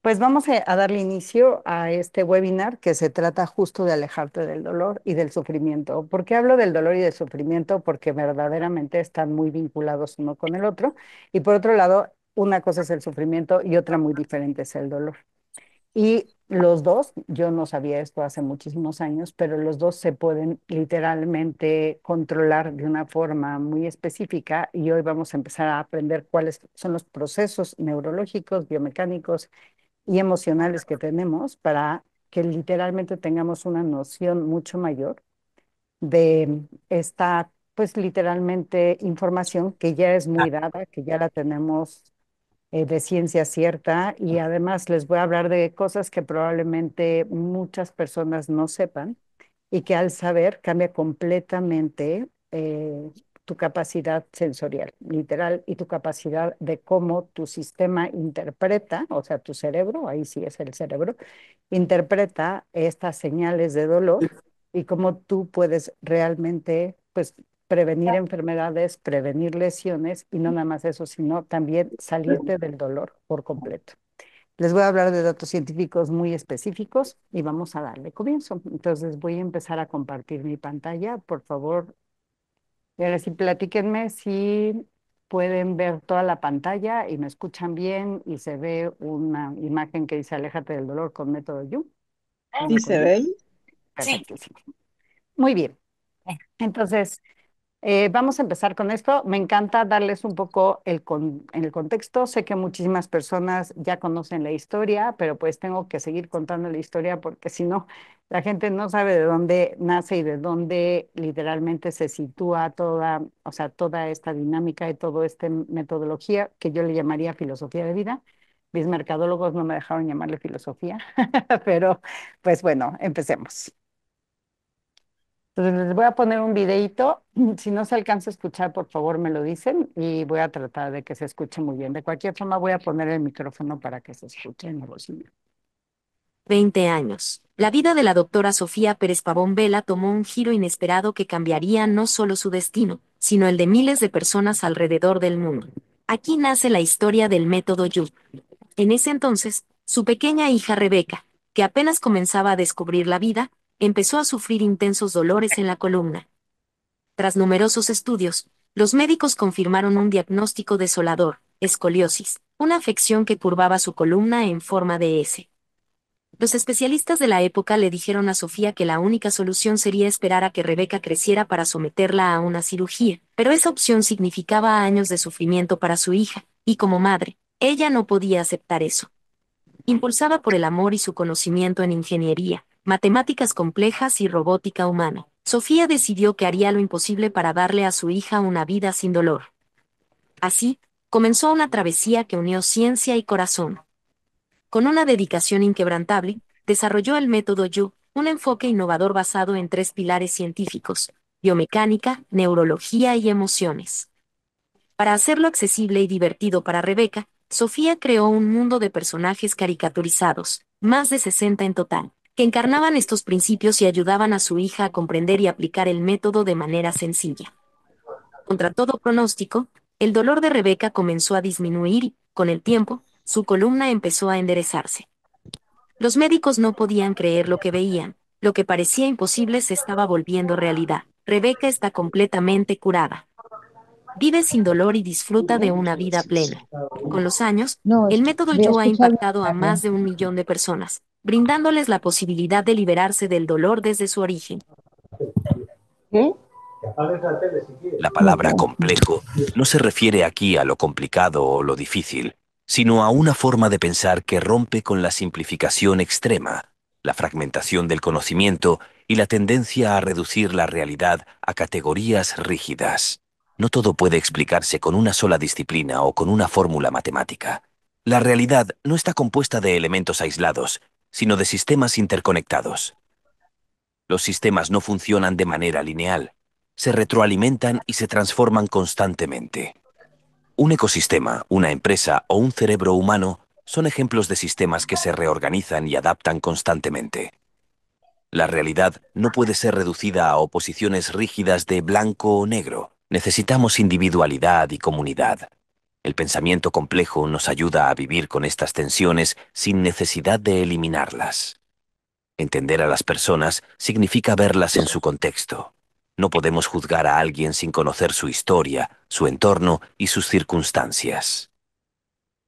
Pues vamos a darle inicio a este webinar que se trata justo de alejarte del dolor y del sufrimiento. ¿Por qué hablo del dolor y del sufrimiento? Porque verdaderamente están muy vinculados uno con el otro. Y por otro lado, una cosa es el sufrimiento y otra muy diferente es el dolor. Y los dos, yo no sabía esto hace muchísimos años, pero los dos se pueden literalmente controlar de una forma muy específica y hoy vamos a empezar a aprender cuáles son los procesos neurológicos, biomecánicos y emocionales que tenemos para que literalmente tengamos una noción mucho mayor de esta, pues literalmente información que ya es muy dada, que ya la tenemos de ciencia cierta y además les voy a hablar de cosas que probablemente muchas personas no sepan y que al saber cambia completamente tu capacidad sensorial, literal, y tu capacidad de cómo tu sistema interpreta, o sea, tu cerebro, ahí sí es el cerebro, interpreta estas señales de dolor y cómo tú puedes realmente, pues, prevenir enfermedades, prevenir lesiones y no nada más eso, sino también salirte del dolor por completo. Les voy a hablar de datos científicos muy específicos y vamos a darle comienzo. Entonces voy a empezar a compartir mi pantalla. Por favor, y ahora sí, platíquenme si pueden ver toda la pantalla y me escuchan bien y se ve una imagen que dice Aléjate del dolor con método You. Sí ¿Una con se You? ve. Sí. Perfectísimo. Muy bien. Entonces, vamos a empezar con esto. Me encanta darles un poco en el contexto. Sé que muchísimas personas ya conocen la historia, pero pues tengo que seguir contando la historia porque si no, la gente no sabe de dónde nace y de dónde literalmente se sitúa toda, o sea, toda esta dinámica y toda esta metodología que yo le llamaría filosofía de vida. Mis mercadólogos no me dejaron llamarle filosofía, pero pues bueno, empecemos. Entonces les voy a poner un videíto. Si no se alcanza a escuchar, por favor me lo dicen y voy a tratar de que se escuche muy bien. De cualquier forma, voy a poner el micrófono para que se escuche en la bocina. 20 años. La vida de la doctora Sofía Pérez Pavón Vela tomó un giro inesperado que cambiaría no solo su destino, sino el de miles de personas alrededor del mundo. Aquí nace la historia del método You. En ese entonces, su pequeña hija Rebeca, que apenas comenzaba a descubrir la vida, empezó a sufrir intensos dolores en la columna. Tras numerosos estudios, los médicos confirmaron un diagnóstico desolador: escoliosis, una afección que curvaba su columna en forma de S. Los especialistas de la época le dijeron a Sofía que la única solución sería esperar a que Rebeca creciera para someterla a una cirugía, pero esa opción significaba años de sufrimiento para su hija, y como madre, ella no podía aceptar eso. Impulsada por el amor y su conocimiento en ingeniería, matemáticas complejas y robótica humana, Sofía decidió que haría lo imposible para darle a su hija una vida sin dolor. Así, comenzó una travesía que unió ciencia y corazón. Con una dedicación inquebrantable, desarrolló el método You, un enfoque innovador basado en tres pilares científicos: biomecánica, neurología y emociones. Para hacerlo accesible y divertido para Rebeca, Sofía creó un mundo de personajes caricaturizados, más de 60 en total, que encarnaban estos principios y ayudaban a su hija a comprender y aplicar el método de manera sencilla. Contra todo pronóstico, el dolor de Rebeca comenzó a disminuir y, con el tiempo, su columna empezó a enderezarse. Los médicos no podían creer lo que veían. Lo que parecía imposible se estaba volviendo realidad. Rebeca está completamente curada. Vive sin dolor y disfruta de una vida plena. Con los años, No, el método voy a You ha escuchar impactado a más bien. de 1 millón de personas, brindándoles la posibilidad de liberarse del dolor desde su origen. ¿Qué? La No, palabra complejo no se refiere aquí a lo complicado o lo difícil, sino a una forma de pensar que rompe con la simplificación extrema, la fragmentación del conocimiento y la tendencia a reducir la realidad a categorías rígidas. No todo puede explicarse con una sola disciplina o con una fórmula matemática. La realidad no está compuesta de elementos aislados, sino de sistemas interconectados. Los sistemas no funcionan de manera lineal, se retroalimentan y se transforman constantemente. Un ecosistema, una empresa o un cerebro humano son ejemplos de sistemas que se reorganizan y adaptan constantemente. La realidad no puede ser reducida a oposiciones rígidas de blanco o negro. Necesitamos individualidad y comunidad. El pensamiento complejo nos ayuda a vivir con estas tensiones sin necesidad de eliminarlas. Entender a las personas significa verlas en su contexto. No podemos juzgar a alguien sin conocer su historia, su entorno y sus circunstancias.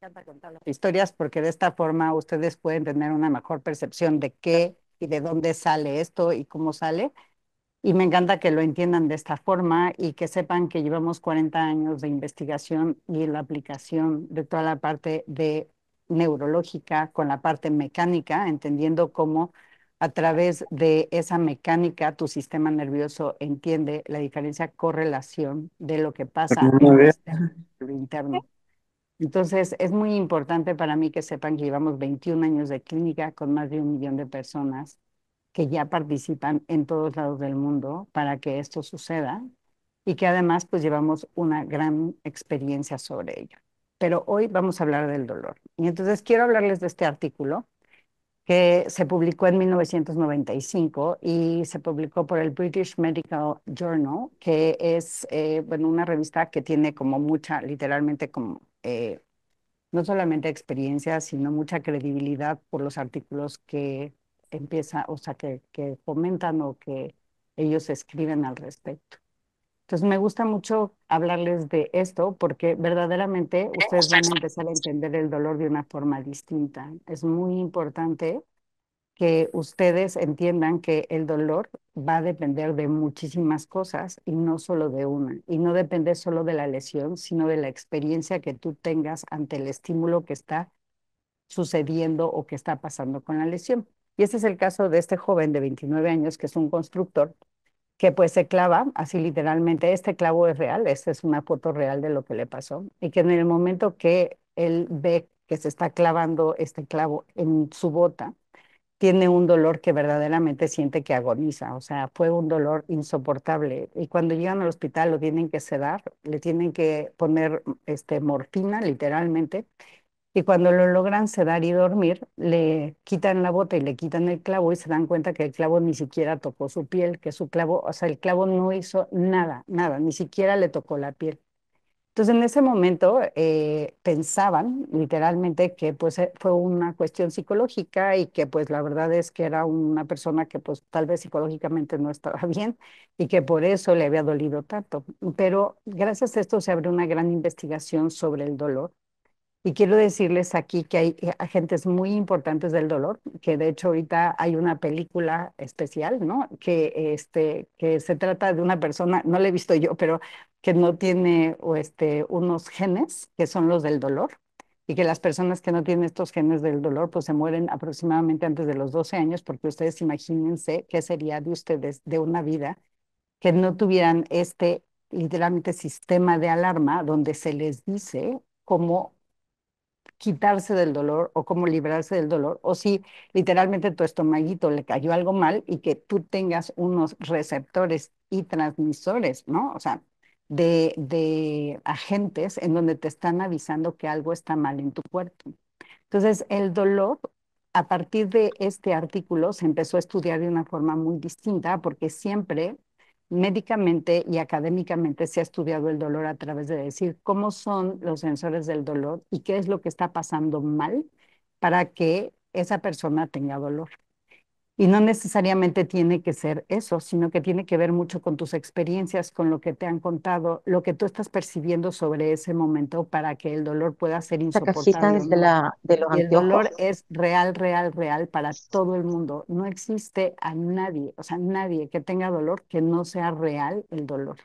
Me encanta contar las historias porque de esta forma ustedes pueden tener una mejor percepción de qué y de dónde sale esto y cómo sale. Y me encanta que lo entiendan de esta forma y que sepan que llevamos 40 años de investigación y la aplicación de toda la parte de neurológica con la parte mecánica, entendiendo cómo a través de esa mecánica tu sistema nervioso entiende la diferencia correlación de lo que pasa en Muy lo bien. externo y lo interno. Entonces, es muy importante para mí que sepan que llevamos 21 años de clínica con más de 1 millón de personas que ya participan en todos lados del mundo para que esto suceda y que además pues llevamos una gran experiencia sobre ello. Pero hoy vamos a hablar del dolor. Y entonces quiero hablarles de este artículo que se publicó en 1995 y se publicó por el British Medical Journal, que es bueno, una revista que tiene como mucha, literalmente como no solamente experiencia, sino mucha credibilidad por los artículos que empieza, o sea, que comentan o que ellos escriben al respecto. Entonces, me gusta mucho hablarles de esto porque verdaderamente ustedes van a empezar a entender el dolor de una forma distinta. Es muy importante que ustedes entiendan que el dolor va a depender de muchísimas cosas y no solo de una. Y no depende solo de la lesión, sino de la experiencia que tú tengas ante el estímulo que está sucediendo o que está pasando con la lesión. Y este es el caso de este joven de 29 años, que es un constructor, que pues se clava, así literalmente, este clavo es real, esta es una foto real de lo que le pasó, y que en el momento que él ve que se está clavando este clavo en su bota, tiene un dolor que verdaderamente siente que agoniza, o sea, fue un dolor insoportable. Y cuando llegan al hospital lo tienen que sedar, le tienen que poner morfina, literalmente, y cuando lo logran sedar y dormir, le quitan la bota y le quitan el clavo y se dan cuenta que el clavo ni siquiera tocó su piel, que su clavo, o sea, el clavo no hizo nada, nada, ni siquiera le tocó la piel. Entonces, en ese momento pensaban literalmente que pues fue una cuestión psicológica y que pues la verdad es que era una persona que pues tal vez psicológicamente no estaba bien y que por eso le había dolido tanto. Pero gracias a esto se abrió una gran investigación sobre el dolor y quiero decirles aquí que hay agentes muy importantes del dolor, que de hecho ahorita hay una película especial, ¿no? Que se trata de una persona, no la he visto yo, pero que no tiene unos genes que son los del dolor y que las personas que no tienen estos genes del dolor pues se mueren aproximadamente antes de los 12 años, porque ustedes imagínense qué sería de ustedes de una vida que no tuvieran este literalmente sistema de alarma donde se les dice cómo quitarse del dolor o cómo librarse del dolor, o si literalmente tu estomaguito le cayó algo mal y que tú tengas unos receptores y transmisores, ¿no? O sea, de agentes en donde te están avisando que algo está mal en tu cuerpo. Entonces, el dolor, a partir de este artículo, se empezó a estudiar de una forma muy distinta porque siempre médicamente y académicamente se ha estudiado el dolor a través de decir cómo son los sensores del dolor y qué es lo que está pasando mal para que esa persona tenga dolor. Y no necesariamente tiene que ser eso, sino que tiene que ver mucho con tus experiencias, con lo que te han contado, lo que tú estás percibiendo sobre ese momento para que el dolor pueda ser Esta cajita insoportable o es de no. de los Y el anteojos. dolor es real, real, real para todo el mundo. No existe a nadie, o sea, nadie que tenga dolor que no sea real el dolor.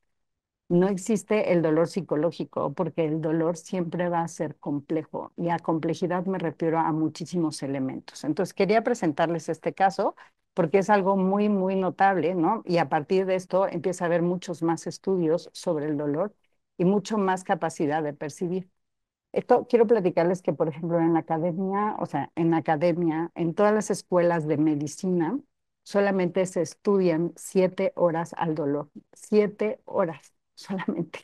No existe el dolor psicológico porque el dolor siempre va a ser complejo y a complejidad me refiero a muchísimos elementos. Entonces quería presentarles este caso porque es algo muy, muy notable, ¿no? Y a partir de esto empieza a haber muchos más estudios sobre el dolor y mucho más capacidad de percibir. Esto quiero platicarles que, por ejemplo, en la academia, o sea, en la academia, en todas las escuelas de medicina, solamente se estudian 7 horas al dolor. 7 horas solamente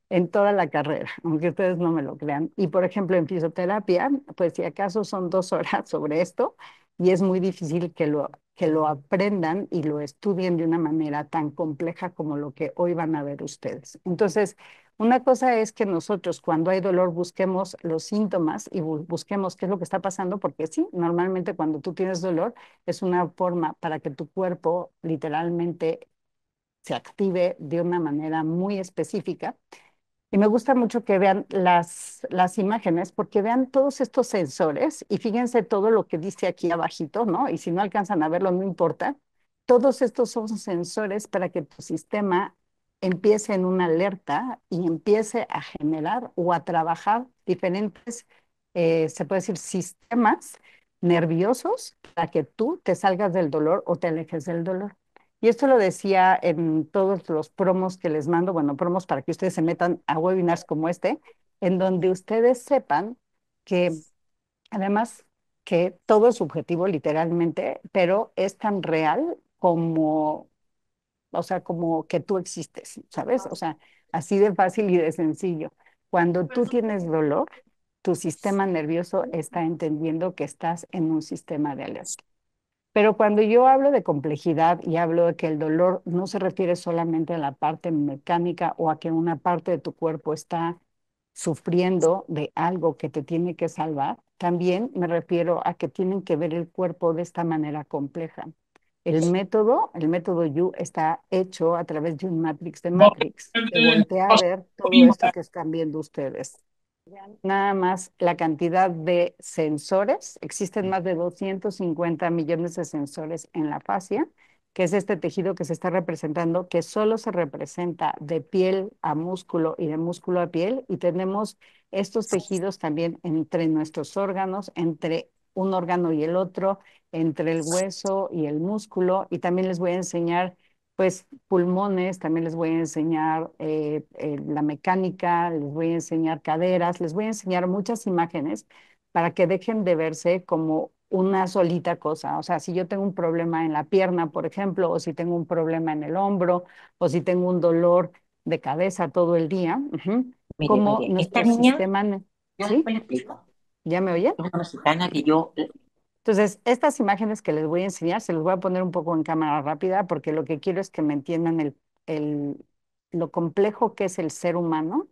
en toda la carrera, aunque ustedes no me lo crean. Y, por ejemplo, en fisioterapia, pues si acaso son 2 horas sobre esto, y es muy difícil que lo que lo aprendan y lo estudien de una manera tan compleja como lo que hoy van a ver ustedes. Entonces, una cosa es que nosotros cuando hay dolor busquemos los síntomas y busquemos qué es lo que está pasando, porque sí, normalmente cuando tú tienes dolor es una forma para que tu cuerpo literalmente se active de una manera muy específica. Y me gusta mucho que vean las imágenes porque vean todos estos sensores y fíjense todo lo que dice aquí abajito, ¿no? Y si no alcanzan a verlo, no importa. Todos estos son sensores para que tu sistema empiece en una alerta y empiece a generar o a trabajar diferentes, se puede decir, sistemas nerviosos para que tú te salgas del dolor o te alejes del dolor. Y esto lo decía en todos los promos que les mando, bueno, promos para que ustedes se metan a webinars como este, en donde ustedes sepan que además que todo es subjetivo literalmente, pero es tan real como, o sea, como que tú existes, ¿sabes? O sea, así de fácil y de sencillo. Cuando tú tienes dolor, tu sistema nervioso está entendiendo que estás en un sistema de alerta. Pero cuando yo hablo de complejidad y hablo de que el dolor no se refiere solamente a la parte mecánica o a que una parte de tu cuerpo está sufriendo de algo que te tiene que salvar, también me refiero a que tienen que ver el cuerpo de esta manera compleja. El método You está hecho a través de un matrix de Matrix que voltea a ver todo esto que están viendo ustedes. Nada más la cantidad de sensores, existen más de 250 millones de sensores en la fascia, que es este tejido que se está representando, que solo se representa de piel a músculo y de músculo a piel, y tenemos estos tejidos también entre nuestros órganos, entre un órgano y el otro, entre el hueso y el músculo, y también les voy a enseñar pues pulmones, también les voy a enseñar la mecánica, les voy a enseñar caderas, les voy a enseñar muchas imágenes para que dejen de verse como una solita cosa. O sea, si yo tengo un problema en la pierna, por ejemplo, o si tengo un problema en el hombro, o si tengo un dolor de cabeza todo el día, Mire, como mire, esta nuestro niña, sistema, yo ¿sí? después le explico. ¿Ya me oyen? Es una mexicana que yo, Entonces, estas imágenes que les voy a enseñar, se los voy a poner un poco en cámara rápida porque lo que quiero es que me entiendan lo complejo que es el ser humano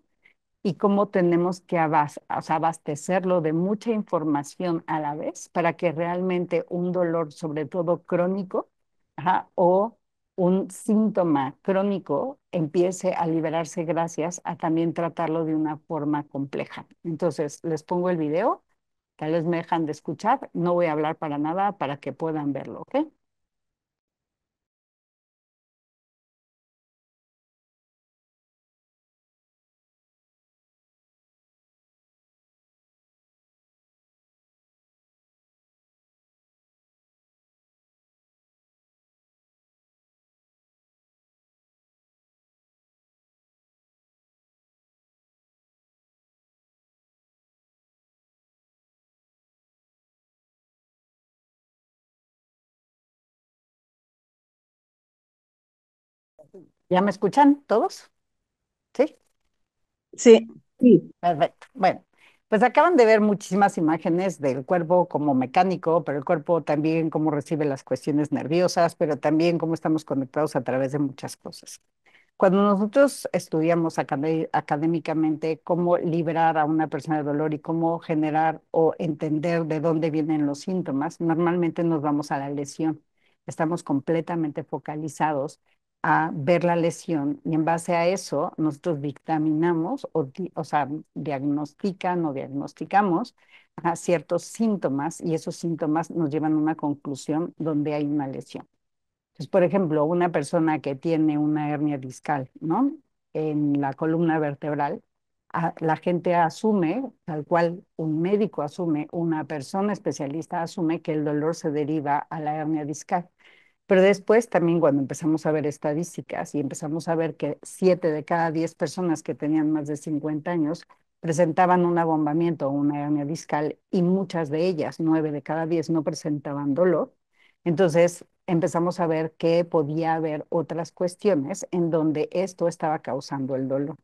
y cómo tenemos que o sea, abastecerlo de mucha información a la vez para que realmente un dolor, sobre todo crónico, ajá, o un síntoma crónico empiece a liberarse gracias a también tratarlo de una forma compleja. Entonces, les pongo el video. Tal vez me dejan de escuchar, no voy a hablar para nada para que puedan verlo, ¿ok? ¿Ya me escuchan todos? ¿Sí? Sí, sí, Perfecto. Bueno, pues acaban de ver muchísimas imágenes del cuerpo como mecánico, pero el cuerpo también cómo recibe las cuestiones nerviosas, pero también cómo estamos conectados a través de muchas cosas. Cuando nosotros estudiamos académicamente cómo liberar a una persona de dolor y cómo generar o entender de dónde vienen los síntomas, normalmente nos vamos a la lesión. Estamos completamente focalizados a ver la lesión y en base a eso nosotros dictaminamos o sea, diagnostican o diagnosticamos ciertos síntomas y esos síntomas nos llevan a una conclusión donde hay una lesión. Entonces, por ejemplo, una persona que tiene una hernia discal, ¿no? En la columna vertebral, la gente asume, tal cual un médico asume, una persona especialista asume que el dolor se deriva a la hernia discal. Pero después también cuando empezamos a ver estadísticas y empezamos a ver que 7 de cada 10 personas que tenían más de 50 años presentaban un abombamiento o una hernia discal y muchas de ellas, 9 de cada 10, no presentaban dolor. Entonces empezamos a ver que podía haber otras cuestiones en donde esto estaba causando el dolor.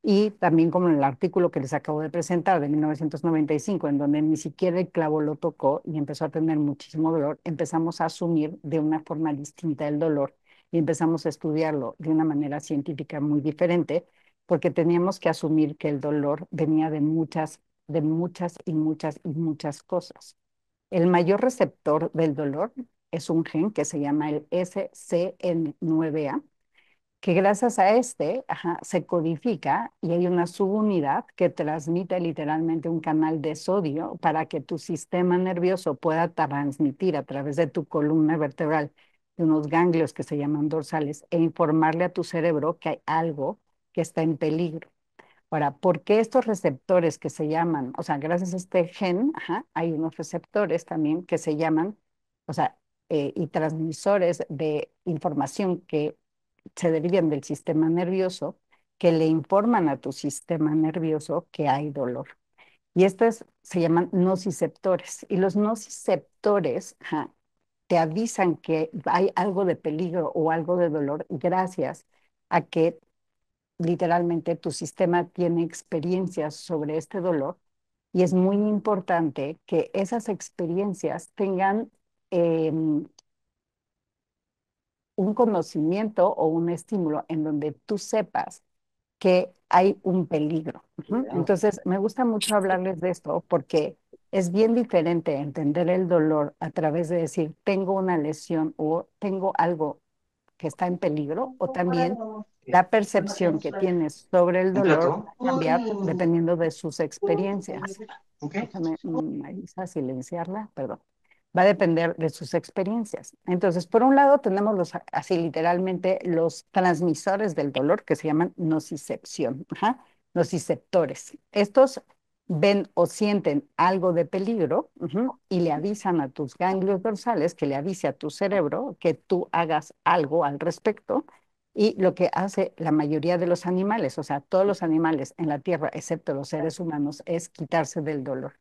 Y también como en el artículo que les acabo de presentar de 1995, en donde ni siquiera el clavo lo tocó y empezó a tener muchísimo dolor, empezamos a asumir de una forma distinta el dolor y empezamos a estudiarlo de una manera científica muy diferente, porque teníamos que asumir que el dolor venía de muchas y muchas y muchas cosas. El mayor receptor del dolor es un gen que se llama el SCN9A, que gracias a este, se codifica y hay una subunidad que transmite literalmente un canal de sodio para que tu sistema nervioso pueda transmitir a través de tu columna vertebral de unos ganglios que se llaman dorsales e informarle a tu cerebro que hay algo que está en peligro. Ahora, ¿por qué estos receptores que se llaman, o sea, gracias a este gen, hay unos receptores también que se llaman, o sea, y transmisores de información que se derivan del sistema nervioso, que le informan a tu sistema nervioso que hay dolor. Y estos se llaman nociceptores. Y los nociceptores te avisan que hay algo de peligro o algo de dolor gracias a que literalmente tu sistema tiene experiencias sobre este dolor. Y es muy importante que esas experiencias tengan un conocimiento o un estímulo en donde tú sepas que hay un peligro. Entonces, me gusta mucho hablarles de esto porque es bien diferente entender el dolor a través de decir, tengo una lesión o tengo algo que está en peligro, o también la percepción que tienes sobre el dolor va a cambiar dependiendo de sus experiencias. Déjame, Marisa, silenciarla, perdón. Va a depender de sus experiencias. Entonces, por un lado, tenemos así literalmente los transmisores del dolor que se llaman nocicepción, nociceptores. Estos ven o sienten algo de peligro, y le avisan a tus ganglios dorsales, que le avise a tu cerebro que tú hagas algo al respecto. Y lo que hace la mayoría de los animales, o sea, todos los animales en la Tierra, excepto los seres humanos, es quitarse del dolor.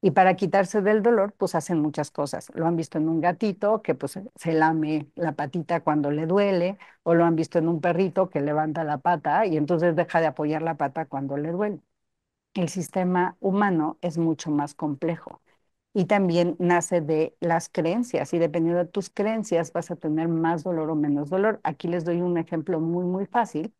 Y para quitarse del dolor, pues hacen muchas cosas. Lo han visto en un gatito que pues se lame la patita cuando le duele, o lo han visto en un perrito que levanta la pata y entonces deja de apoyar la pata cuando le duele. El sistema humano es mucho más complejo y también nace de las creencias, y dependiendo de tus creencias vas a tener más dolor o menos dolor. Aquí les doy un ejemplo muy, muy fácil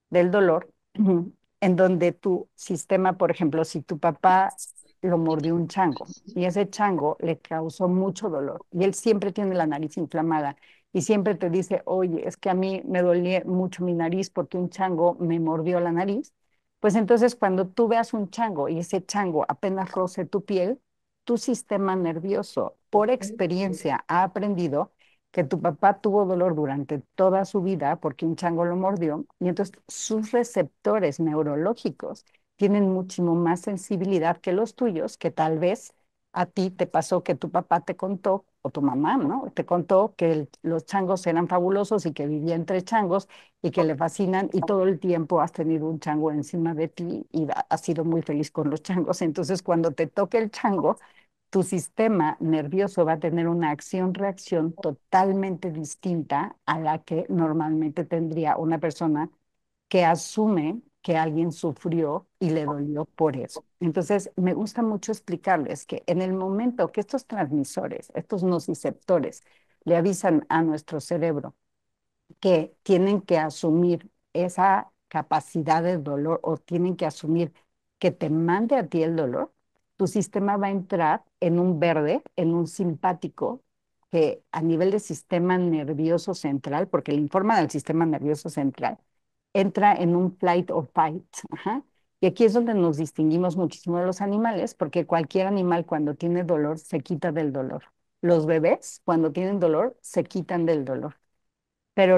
del dolor, en donde tu sistema, por ejemplo, si tu papá lo mordió un chango y ese chango le causó mucho dolor y él siempre tiene la nariz inflamada y siempre te dice, oye, es que a mí me dolía mucho mi nariz porque un chango me mordió la nariz, pues entonces cuando tú veas un chango y ese chango apenas roce tu piel, tu sistema nervioso, por experiencia, ha aprendido que tu papá tuvo dolor durante toda su vida porque un chango lo mordió, y entonces sus receptores neurológicos tienen muchísimo más sensibilidad que los tuyos, que tal vez a ti te pasó que tu papá te contó, o tu mamá, ¿no? Te contó que los changos eran fabulosos y que vivía entre changos y que le fascinan, y todo el tiempo has tenido un chango encima de ti y has sido muy feliz con los changos. Entonces, cuando te toque el chango, tu sistema nervioso va a tener una acción-reacción totalmente distinta a la que normalmente tendría una persona que asume que alguien sufrió y le dolió por eso. Entonces, me gusta mucho explicarles que en el momento que estos transmisores, estos nociceptores, le avisan a nuestro cerebro que tienen que asumir esa capacidad de dolor o tienen que asumir que te mande a ti el dolor, tu sistema va a entrar en un verde, en un simpático, que a nivel de sistema nervioso central, porque le informa del sistema nervioso central, entra en un flight or fight. Y aquí es donde nos distinguimos muchísimo de los animales, porque cualquier animal cuando tiene dolor se quita del dolor. Los bebés cuando tienen dolor se quitan del dolor, pero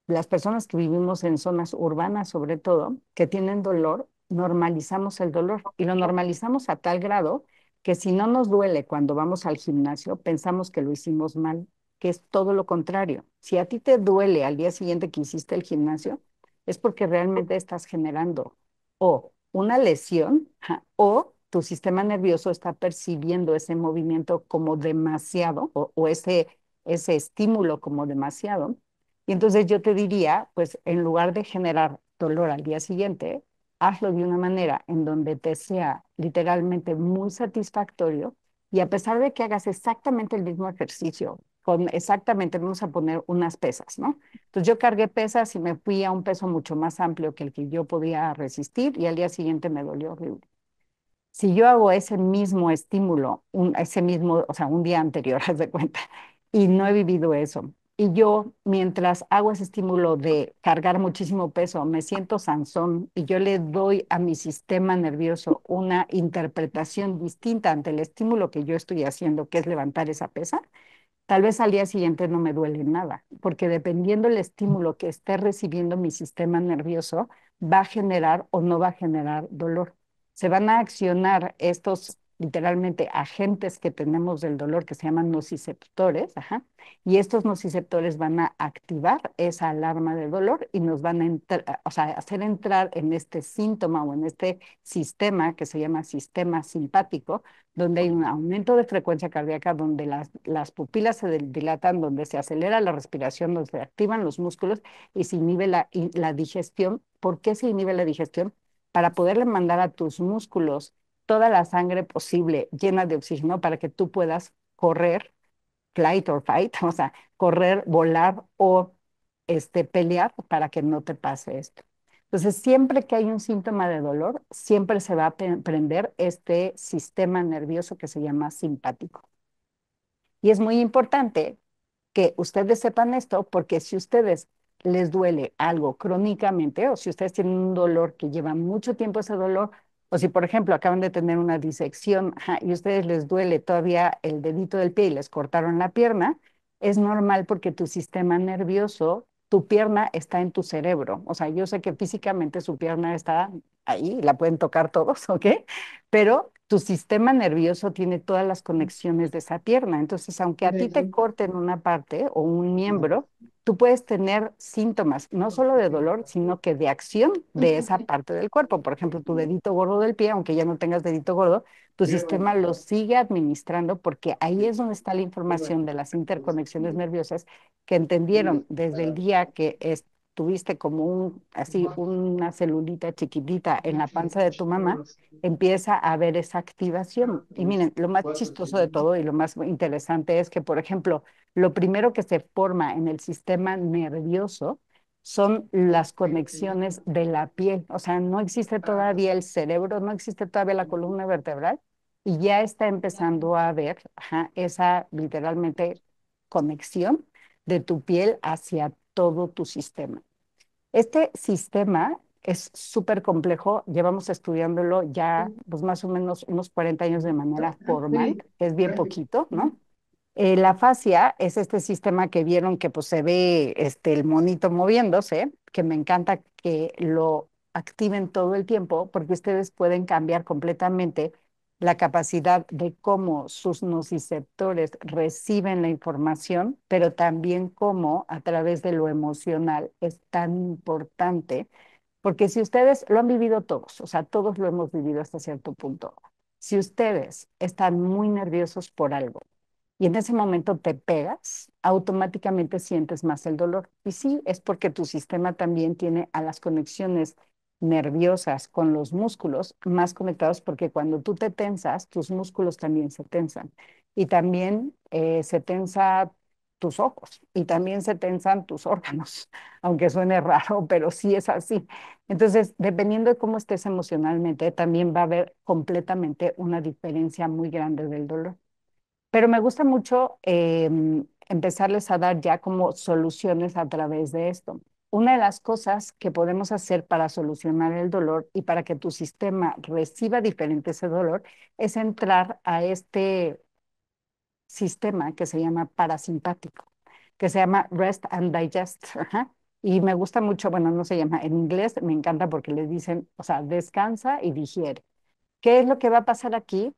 las personas que vivimos en zonas urbanas, sobre todo, que tienen dolor, normalizamos el dolor y lo normalizamos a tal grado que si no nos duele cuando vamos al gimnasio, pensamos que lo hicimos mal, que es todo lo contrario. Si a ti te duele al día siguiente que hiciste el gimnasio, es porque realmente estás generando o una lesión, o tu sistema nervioso está percibiendo ese movimiento como demasiado, o ese estímulo como demasiado. Y entonces yo te diría, pues en lugar de generar dolor al día siguiente, hazlo de una manera en donde te sea literalmente muy satisfactorio y a pesar de que hagas exactamente el mismo ejercicio, con exactamente, vamos a poner unas pesas, ¿no? Entonces yo cargué pesas y me fui a un peso mucho más amplio que el que yo podía resistir y al día siguiente me dolió horrible. Si yo hago ese mismo estímulo, ese mismo, o sea, un día anterior, haz de cuenta, y no he vivido eso, y yo mientras hago ese estímulo de cargar muchísimo peso, me siento sansón y yo le doy a mi sistema nervioso una interpretación distinta ante el estímulo que yo estoy haciendo, que es levantar esa pesa, tal vez al día siguiente no me duele nada, porque dependiendo del estímulo que esté recibiendo mi sistema nervioso, va a generar o no va a generar dolor. Se van a accionar estos literalmente agentes que tenemos del dolor que se llaman nociceptores, ajá, y estos nociceptores van a activar esa alarma de dolor y nos van a o sea, hacer entrar en este síntoma o en este sistema que se llama sistema simpático, donde hay un aumento de frecuencia cardíaca, donde las pupilas se dilatan, donde se acelera la respiración, donde se activan los músculos y se inhibe la digestión. ¿Por qué se inhibe la digestión? Para poderle mandar a tus músculos toda la sangre posible llena de oxígeno para que tú puedas correr, flight or fight, o sea, correr, volar o pelear para que no te pase esto. Entonces, siempre que hay un síntoma de dolor, siempre se va a prender este sistema nervioso que se llama simpático. Y es muy importante que ustedes sepan esto porque si ustedes les duele algo crónicamente o si ustedes tienen un dolor que lleva mucho tiempo ese dolor, o si por ejemplo acaban de tener una disección, ajá, y a ustedes les duele todavía el dedito del pie y les cortaron la pierna, es normal porque tu sistema nervioso, tu pierna está en tu cerebro. O sea, yo sé que físicamente su pierna está ahí, la pueden tocar todos, ¿ok? Pero tu sistema nervioso tiene todas las conexiones de esa pierna. Entonces, aunque a ti te corten una parte o un miembro, tú puedes tener síntomas, no solo de dolor, sino que de acción de esa parte del cuerpo. Por ejemplo, tu dedito gordo del pie, aunque ya no tengas dedito gordo, tu sistema lo sigue administrando porque ahí es donde está la información de las interconexiones nerviosas que entendieron desde el día que tuviste como así, una celulita chiquitita en la panza de tu mamá, empieza a haber esa activación. Y miren, lo más chistoso de todo y lo más interesante es que, por ejemplo, lo primero que se forma en el sistema nervioso son las conexiones de la piel. O sea, no existe todavía el cerebro, no existe todavía la columna vertebral y ya está empezando a haber, ajá, esa literalmente conexión de tu piel hacia todo tu sistema. Este sistema es súper complejo, llevamos estudiándolo ya pues más o menos unos 40 años de manera formal, que es bien poquito, ¿no? La fascia es este sistema que vieron que pues se ve el monito moviéndose, que me encanta que lo activen todo el tiempo porque ustedes pueden cambiar completamente la capacidad de cómo sus nociceptores reciben la información, pero también cómo a través de lo emocional es tan importante, porque si ustedes lo han vivido todos, o sea, todos lo hemos vivido hasta cierto punto, si ustedes están muy nerviosos por algo, y en ese momento te pegas, automáticamente sientes más el dolor. Y sí, es porque tu sistema también tiene a las conexiones nerviosas con los músculos más conectados porque cuando tú te tensas, tus músculos también se tensan. Y también se tensa tus ojos y también se tensan tus órganos, aunque suene raro, pero sí es así. Entonces, dependiendo de cómo estés emocionalmente, también va a haber completamente una diferencia muy grande del dolor. Pero me gusta mucho empezarles a dar ya como soluciones a través de esto. Una de las cosas que podemos hacer para solucionar el dolor y para que tu sistema reciba diferente ese dolor es entrar a este sistema que se llama parasimpático, que se llama Rest and Digest. Ajá. Y me gusta mucho, bueno, no se llama, en inglés me encanta porque les dicen, o sea, descansa y digiere. ¿Qué es lo que va a pasar aquí?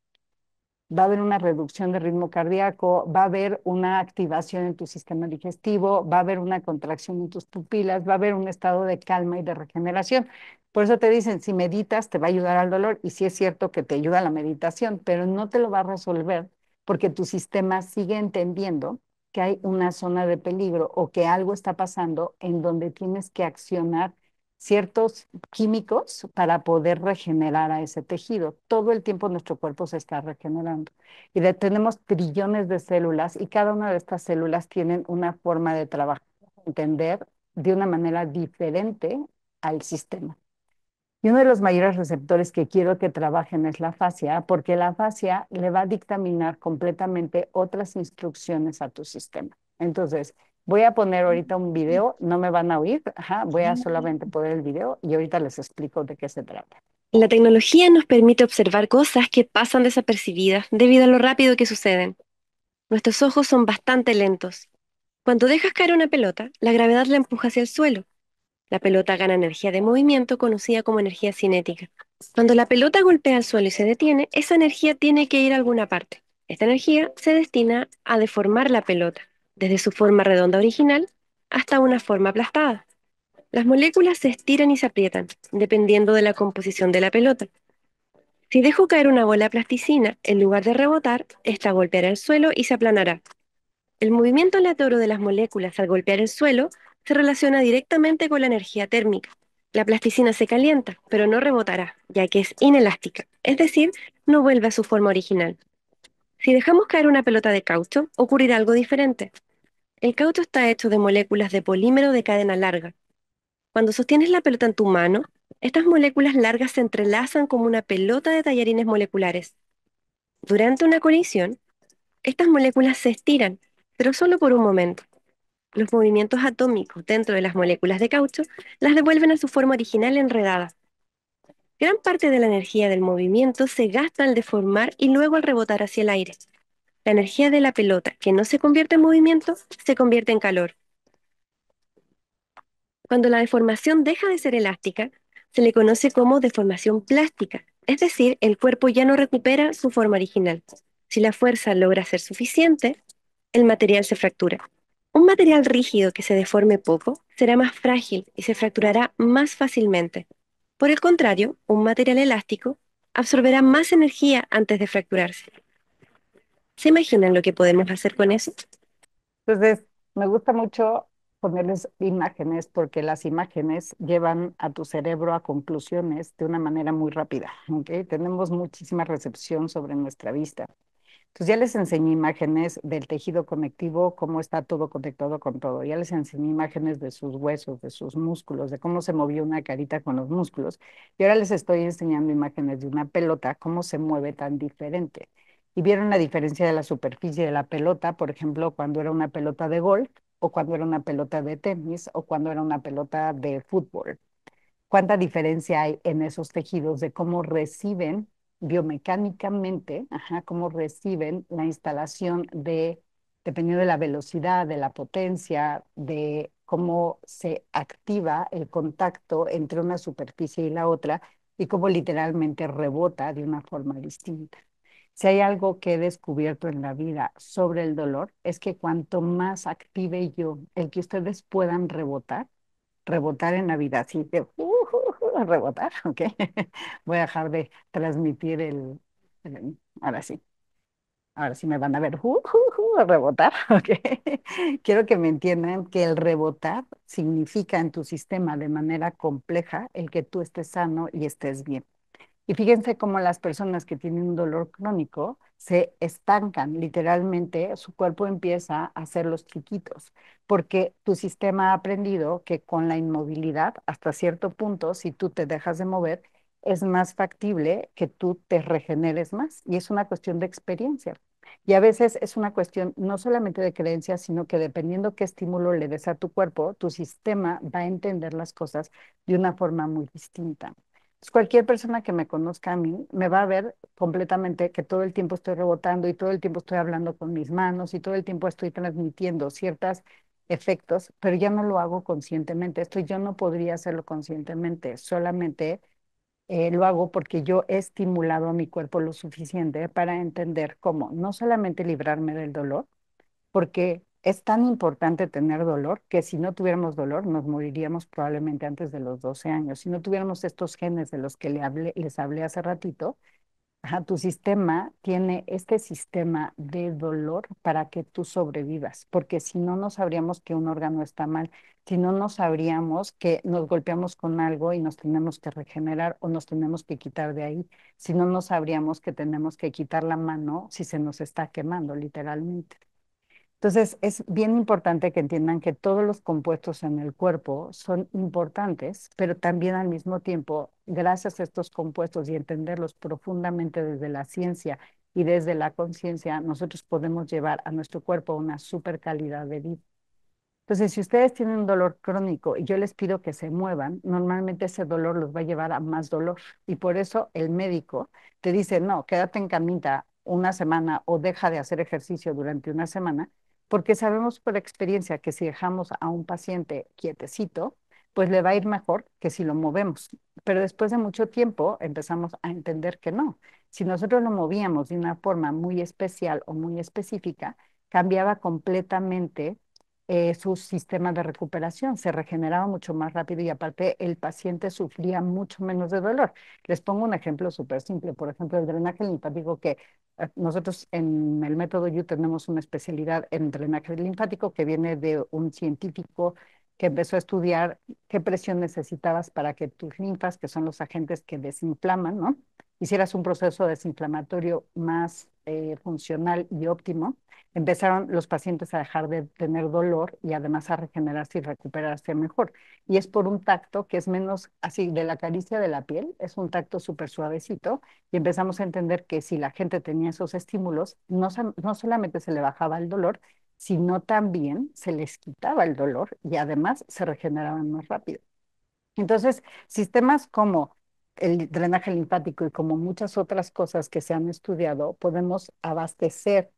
Va a haber una reducción de ritmo cardíaco, va a haber una activación en tu sistema digestivo, va a haber una contracción en tus pupilas, va a haber un estado de calma y de regeneración. Por eso te dicen, si meditas, te va a ayudar al dolor, y sí es cierto que te ayuda la meditación, pero no te lo va a resolver porque tu sistema sigue entendiendo que hay una zona de peligro o que algo está pasando en donde tienes que accionar ciertos químicos para poder regenerar a ese tejido. Todo el tiempo nuestro cuerpo se está regenerando tenemos trillones de células y cada una de estas células tienen una forma de trabajar, entender de una manera diferente al sistema. Y uno de los mayores receptores que quiero que trabajen es la fascia, porque la fascia le va a dictaminar completamente otras instrucciones a tu sistema. Entonces, voy a poner ahorita un video, no me van a oír, ajá, voy a solamente poner el video y ahorita les explico de qué se trata. La tecnología nos permite observar cosas que pasan desapercibidas debido a lo rápido que suceden. Nuestros ojos son bastante lentos. Cuando dejas caer una pelota, la gravedad la empuja hacia el suelo. La pelota gana energía de movimiento conocida como energía cinética. Cuando la pelota golpea el suelo y se detiene, esa energía tiene que ir a alguna parte. Esta energía se destina a deformar la pelota, desde su forma redonda original hasta una forma aplastada. Las moléculas se estiran y se aprietan, dependiendo de la composición de la pelota. Si dejo caer una bola de plasticina, en lugar de rebotar, esta golpeará el suelo y se aplanará. El movimiento aleatorio de las moléculas al golpear el suelo se relaciona directamente con la energía térmica. La plasticina se calienta, pero no rebotará, ya que es inelástica, es decir, no vuelve a su forma original. Si dejamos caer una pelota de caucho, ocurrirá algo diferente. El caucho está hecho de moléculas de polímero de cadena larga. Cuando sostienes la pelota en tu mano, estas moléculas largas se entrelazan como una pelota de tallarines moleculares. Durante una colisión, estas moléculas se estiran, pero solo por un momento. Los movimientos atómicos dentro de las moléculas de caucho las devuelven a su forma original enredada. Gran parte de la energía del movimiento se gasta al deformar y luego al rebotar hacia el aire. La energía de la pelota, que no se convierte en movimiento, se convierte en calor. Cuando la deformación deja de ser elástica, se le conoce como deformación plástica, es decir, el cuerpo ya no recupera su forma original. Si la fuerza logra ser suficiente, el material se fractura. Un material rígido que se deforme poco será más frágil y se fracturará más fácilmente. Por el contrario, un material elástico absorberá más energía antes de fracturarse. ¿Se imaginan lo que podemos hacer con eso? Entonces, me gusta mucho ponerles imágenes porque las imágenes llevan a tu cerebro a conclusiones de una manera muy rápida, ¿ok? Tenemos muchísima recepción sobre nuestra vista. Entonces ya les enseñé imágenes del tejido conectivo, cómo está todo conectado con todo. Ya les enseñé imágenes de sus huesos, de sus músculos, de cómo se movió una carita con los músculos. Y ahora les estoy enseñando imágenes de una pelota, cómo se mueve tan diferente. Y vieron la diferencia de la superficie de la pelota, por ejemplo, cuando era una pelota de golf, o cuando era una pelota de tenis, o cuando era una pelota de fútbol. ¿Cuánta diferencia hay en esos tejidos de cómo reciben biomecánicamente, ajá, cómo reciben la instalación de, dependiendo de la velocidad, de la potencia, de cómo se activa el contacto entre una superficie y la otra y cómo literalmente rebota de una forma distinta? Si hay algo que he descubierto en la vida sobre el dolor, es que cuanto más active yo el que ustedes puedan rebotar en Navidad, sí, rebotar, ¿ok? Voy a dejar de transmitir ahora sí me van a ver, rebotar, ¿ok? Quiero que me entiendan que el rebotar significa en tu sistema de manera compleja el que tú estés sano y estés bien. Y fíjense cómo las personas que tienen un dolor crónico se estancan, literalmente su cuerpo empieza a hacerlos chiquitos, porque tu sistema ha aprendido que con la inmovilidad, hasta cierto punto, si tú te dejas de mover, es más factible que tú te regeneres más. Y es una cuestión de experiencia. Y a veces es una cuestión no solamente de creencias, sino que dependiendo qué estímulo le des a tu cuerpo, tu sistema va a entender las cosas de una forma muy distinta. Pues, cualquier persona que me conozca a mí me va a ver completamente que todo el tiempo estoy rebotando y todo el tiempo estoy hablando con mis manos y todo el tiempo estoy transmitiendo ciertos efectos, pero ya no lo hago conscientemente. Esto yo no podría hacerlo conscientemente, solamente lo hago porque yo he estimulado a mi cuerpo lo suficiente para entender cómo no solamente librarme del dolor, porque es tan importante tener dolor que si no tuviéramos dolor nos moriríamos probablemente antes de los 12 años. Si no tuviéramos estos genes de los que les hablé hace ratito, Ajá, tu sistema tiene este sistema de dolor para que tú sobrevivas, porque si no, no sabríamos que un órgano está mal, si no, no sabríamos que nos golpeamos con algo y nos tenemos que regenerar o nos tenemos que quitar de ahí, si no, no sabríamos que tenemos que quitar la mano si se nos está quemando, literalmente. Entonces, es bien importante que entiendan que todos los compuestos en el cuerpo son importantes, pero también al mismo tiempo, gracias a estos compuestos y entenderlos profundamente desde la ciencia y desde la conciencia, nosotros podemos llevar a nuestro cuerpo una super calidad de vida. Entonces, si ustedes tienen un dolor crónico y yo les pido que se muevan, normalmente ese dolor los va a llevar a más dolor. Y por eso el médico te dice, no, quédate en camita una semana o deja de hacer ejercicio durante una semana, porque sabemos por experiencia que si dejamos a un paciente quietecito, pues le va a ir mejor que si lo movemos. Pero después de mucho tiempo empezamos a entender que no. Si nosotros lo movíamos de una forma muy especial o muy específica, cambiaba completamente su sistema de recuperación, se regeneraba mucho más rápido y aparte el paciente sufría mucho menos de dolor. Les pongo un ejemplo súper simple, por ejemplo, el drenaje linfático que nosotros en el método U tenemos una especialidad en drenaje linfático que viene de un científico que empezó a estudiar qué presión necesitabas para que tus linfas, que son los agentes que desinflaman, ¿no? Hicieras un proceso desinflamatorio más funcional y óptimo. Empezaron los pacientes a dejar de tener dolor y además a regenerarse y recuperarse mejor. Y es por un tacto que es menos así de la caricia de la piel, es un tacto súper suavecito y empezamos a entender que si la gente tenía esos estímulos, no solamente se le bajaba el dolor, sino también se les quitaba el dolor y además se regeneraban más rápido. Entonces, sistemas como el drenaje linfático y como muchas otras cosas que se han estudiado, podemos abastecer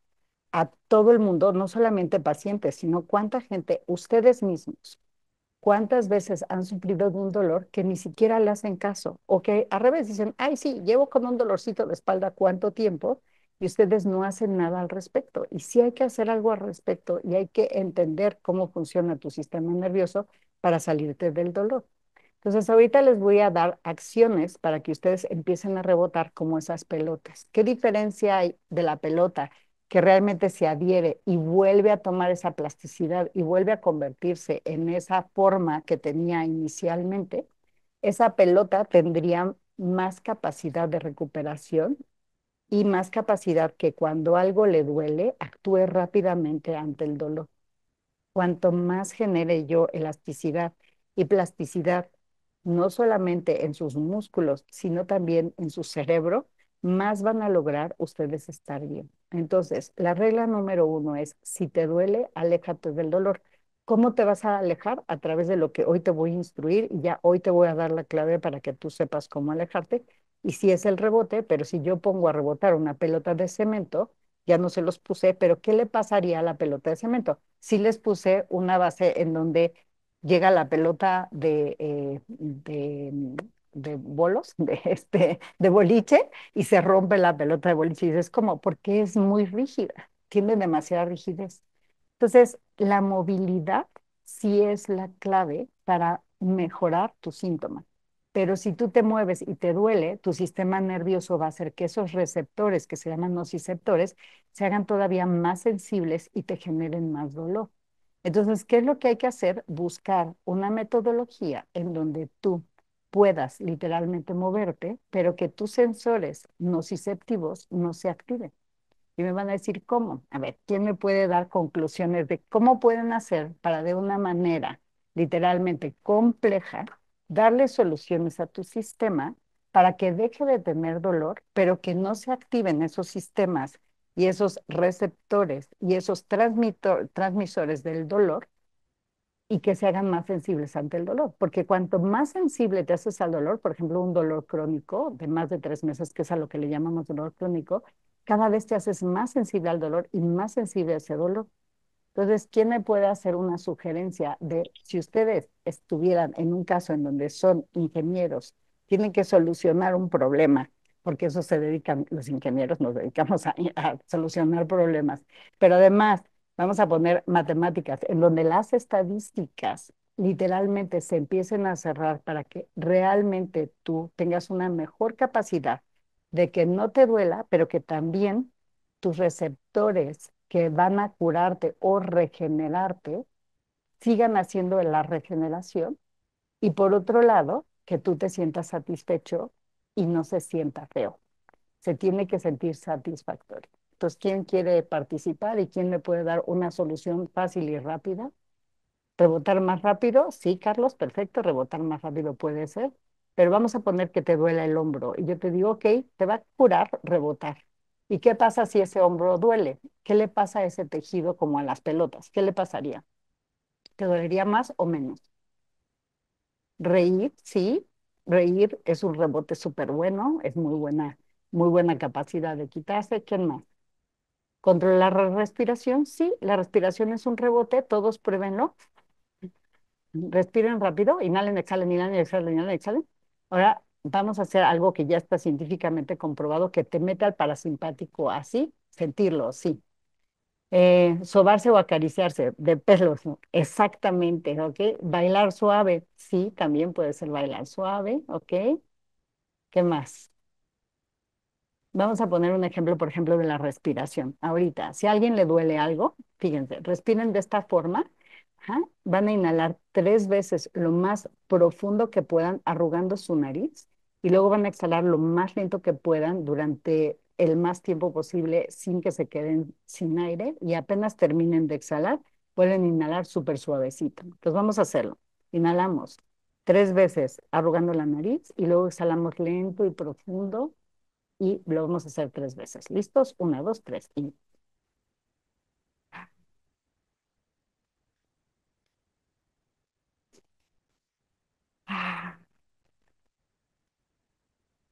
a todo el mundo, no solamente pacientes, sino cuánta gente, ustedes mismos, cuántas veces han sufrido de un dolor que ni siquiera le hacen caso, o que al revés dicen, ay, sí, llevo con un dolorcito de espalda cuánto tiempo, y ustedes no hacen nada al respecto. Y sí hay que hacer algo al respecto y hay que entender cómo funciona tu sistema nervioso para salirte del dolor. Entonces, ahorita les voy a dar acciones para que ustedes empiecen a rebotar como esas pelotas. ¿Qué diferencia hay de la pelota que realmente se adhiere y vuelve a tomar esa plasticidad y vuelve a convertirse en esa forma que tenía inicialmente? Esa pelota tendría más capacidad de recuperación y más capacidad que cuando algo le duele, actúe rápidamente ante el dolor. Cuanto más genere yo elasticidad y plasticidad, no solamente en sus músculos, sino también en su cerebro, más van a lograr ustedes estar bien. Entonces, la regla número uno es, si te duele, aléjate del dolor. ¿Cómo te vas a alejar? A través de lo que hoy te voy a instruir y ya hoy te voy a dar la clave para que tú sepas cómo alejarte. Y si es el rebote, pero si yo pongo a rebotar una pelota de cemento, ya no se los puse, pero ¿qué le pasaría a la pelota de cemento? Si les puse una base en donde llega la pelota de bolos, de boliche, y se rompe la pelota de boliche. Y dices, ¿cómo? Porque es muy rígida, tiene demasiada rigidez. Entonces, la movilidad sí es la clave para mejorar tu síntoma. Pero si tú te mueves y te duele, tu sistema nervioso va a hacer que esos receptores, que se llaman nociceptores, se hagan todavía más sensibles y te generen más dolor. Entonces, ¿qué es lo que hay que hacer? Buscar una metodología en donde tú puedas literalmente moverte, pero que tus sensores nociceptivos no se activen. Y me van a decir, ¿cómo? A ver, ¿quién me puede dar conclusiones de cómo pueden hacer para de una manera literalmente compleja darle soluciones a tu sistema para que deje de tener dolor, pero que no se activen esos sistemas y esos receptores y esos transmisores del dolor y que se hagan más sensibles ante el dolor? Porque cuanto más sensible te haces al dolor, por ejemplo, un dolor crónico de más de 3 meses, que es a lo que le llamamos dolor crónico, cada vez te haces más sensible al dolor y más sensible a ese dolor. Entonces, ¿quién me puede hacer una sugerencia de si ustedes estuvieran en un caso en donde son ingenieros, tienen que solucionar un problema, porque eso se dedican, los ingenieros nos dedicamos a solucionar problemas, pero además vamos a poner matemáticas en donde las estadísticas literalmente se empiecen a cerrar para que realmente tú tengas una mejor capacidad de que no te duela, pero que también tus receptores que van a curarte o regenerarte sigan haciendo la regeneración y por otro lado, que tú te sientas satisfecho y no se sienta feo. Se tiene que sentir satisfactorio. Entonces, ¿quién quiere participar y quién me puede dar una solución fácil y rápida? ¿Rebotar más rápido? Sí, Carlos, perfecto, rebotar más rápido puede ser, pero vamos a poner que te duela el hombro y yo te digo, ok, te va a curar rebotar. ¿Y qué pasa si ese hombro duele? ¿Qué le pasa a ese tejido como a las pelotas? ¿Qué le pasaría? ¿Te dolería más o menos? Reír, sí, reír es un rebote súper bueno, es muy buena capacidad de quitarse. ¿Quién más? Controlar la respiración, sí, la respiración es un rebote, todos pruébenlo. Respiren rápido, inhalen, exhalen, inhalen, exhalen. Ahora vamos a hacer algo que ya está científicamente comprobado, que te mete al parasimpático así, sentirlo, sí. Sobarse o acariciarse de pelos, ¿no? Exactamente, ¿ok? Bailar suave, sí, también puede ser bailar suave, ¿ok? ¿Qué más? Vamos a poner un ejemplo, por ejemplo, de la respiración. Ahorita, si a alguien le duele algo, fíjense, respiren de esta forma. Ajá, van a inhalar 3 veces lo más profundo que puedan, arrugando su nariz, y luego van a exhalar lo más lento que puedan durante el más tiempo posible sin que se queden sin aire, y apenas terminen de exhalar, pueden inhalar súper suavecito. Entonces vamos a hacerlo. Inhalamos 3 veces arrugando la nariz y luego exhalamos lento y profundo y lo vamos a hacer 3 veces. ¿Listos? Una, dos, tres. Y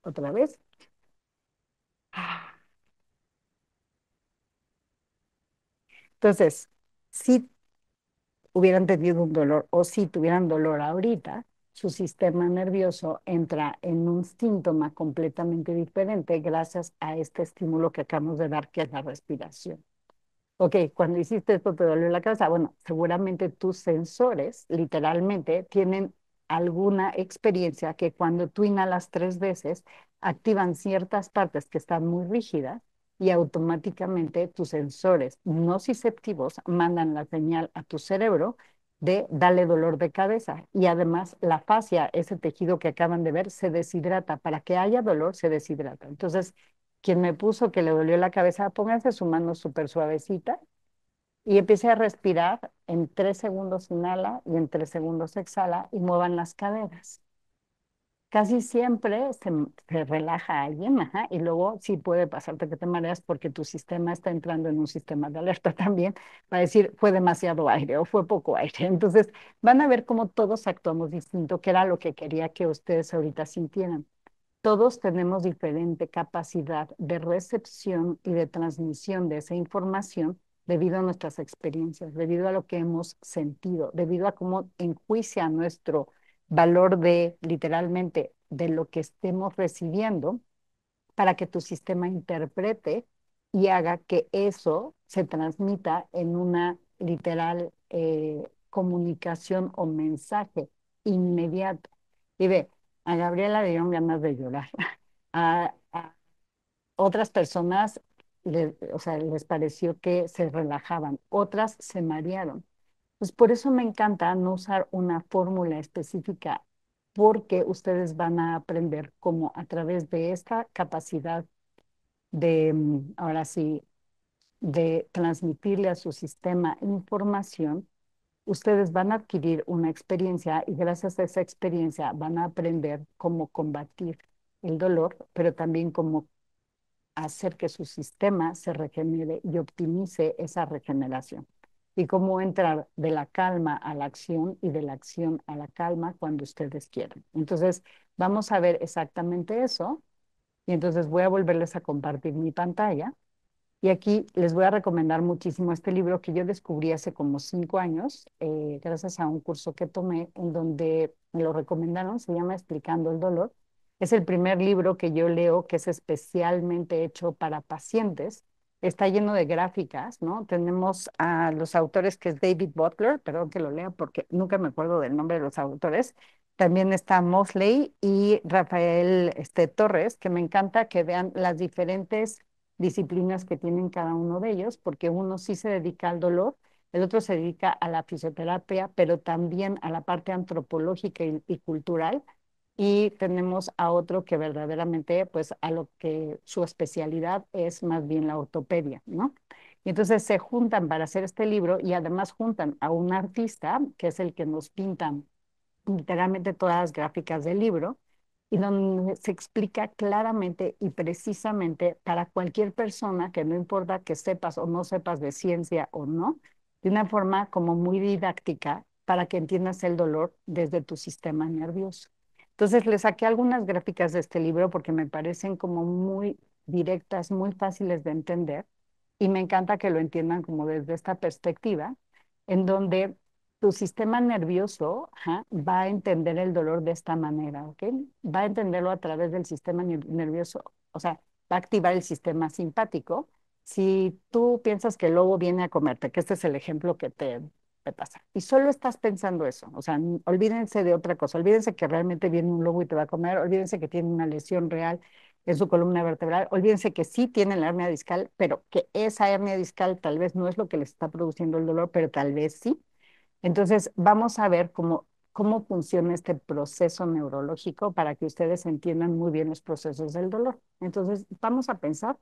otra vez. Entonces, si hubieran tenido un dolor o si tuvieran dolor ahorita, su sistema nervioso entra en un síntoma completamente diferente gracias a este estímulo que acabamos de dar, que es la respiración. Ok, cuando hiciste esto te dolió la cabeza. Bueno, seguramente tus sensores literalmente tienen alguna experiencia que cuando tú inhalas 3 veces activan ciertas partes que están muy rígidas y automáticamente tus sensores nociceptivos mandan la señal a tu cerebro de dale dolor de cabeza. Y además la fascia, ese tejido que acaban de ver, se deshidrata. Para que haya dolor, se deshidrata. Entonces, quien me puso que le dolió la cabeza, pónganse su mano súper suavecita y empiece a respirar. En 3 segundos inhala y en 3 segundos exhala y muevan las caderas. Casi siempre se relaja alguien, ajá, y luego sí puede pasarte que te mareas porque tu sistema está entrando en un sistema de alerta también, para decir fue demasiado aire o fue poco aire. Entonces van a ver cómo todos actuamos distinto, que era lo que quería que ustedes ahorita sintieran. Todos tenemos diferente capacidad de recepción y de transmisión de esa información debido a nuestras experiencias, debido a lo que hemos sentido, debido a cómo enjuicia nuestro valor de literalmente de lo que estemos recibiendo para que tu sistema interprete y haga que eso se transmita en una literal comunicación o mensaje inmediato. Y ve, a Gabriela le dieron ganas de llorar. A otras personas, o sea, les pareció que se relajaban, otras se marearon. Pues por eso me encanta no usar una fórmula específica, porque ustedes van a aprender cómo a través de esta capacidad de, ahora sí, de transmitirle a su sistema información, ustedes van a adquirir una experiencia y gracias a esa experiencia van a aprender cómo combatir el dolor, pero también cómo hacer que su sistema se regenere y optimice esa regeneración. Y cómo entrar de la calma a la acción y de la acción a la calma cuando ustedes quieran. Entonces, vamos a ver exactamente eso. Y entonces voy a volverles a compartir mi pantalla. Y aquí les voy a recomendar muchísimo este libro que yo descubrí hace como 5 años, gracias a un curso que tomé en donde me lo recomendaron, se llama Explicando el dolor. Es el primer libro que yo leo que es especialmente hecho para pacientes. Está lleno de gráficas, ¿no? Tenemos a los autores que es David Butler, perdón que lo lea porque nunca me acuerdo del nombre de los autores, También está Mosley y Rafael Torres, que me encanta que vean las diferentes disciplinas que tienen cada uno de ellos, porque uno sí se dedica al dolor, el otro se dedica a la fisioterapia, pero también a la parte antropológica y cultural. Y tenemos a otro que verdaderamente, pues a lo que su especialidad es más bien la ortopedia, ¿no? Y entonces se juntan para hacer este libro y además juntan a un artista, que es el que nos pinta literalmente todas las gráficas del libro, y donde se explica claramente y precisamente para cualquier persona, que no importa que sepas o no sepas de ciencia o no, de una forma como muy didáctica para que entiendas el dolor desde tu sistema nervioso. Entonces le saqué algunas gráficas de este libro porque me parecen como muy directas, muy fáciles de entender, y me encanta que lo entiendan como desde esta perspectiva, en donde tu sistema nervioso, ajá, va a entender el dolor de esta manera, ¿ok? Va a entenderlo a través del sistema nervioso, o sea, va a activar el sistema simpático. Si tú piensas que el lobo viene a comerte, que este es el ejemplo que te pasa, y solo estás pensando eso, o sea, olvídense de otra cosa, olvídense que realmente viene un lobo y te va a comer, olvídense que tiene una lesión real en su columna vertebral, olvídense que sí tiene la hernia discal, pero que esa hernia discal tal vez no es lo que les está produciendo el dolor, pero tal vez sí. Entonces, vamos a ver cómo funciona este proceso neurológico para que ustedes entiendan muy bien los procesos del dolor. Entonces, vamos a pensar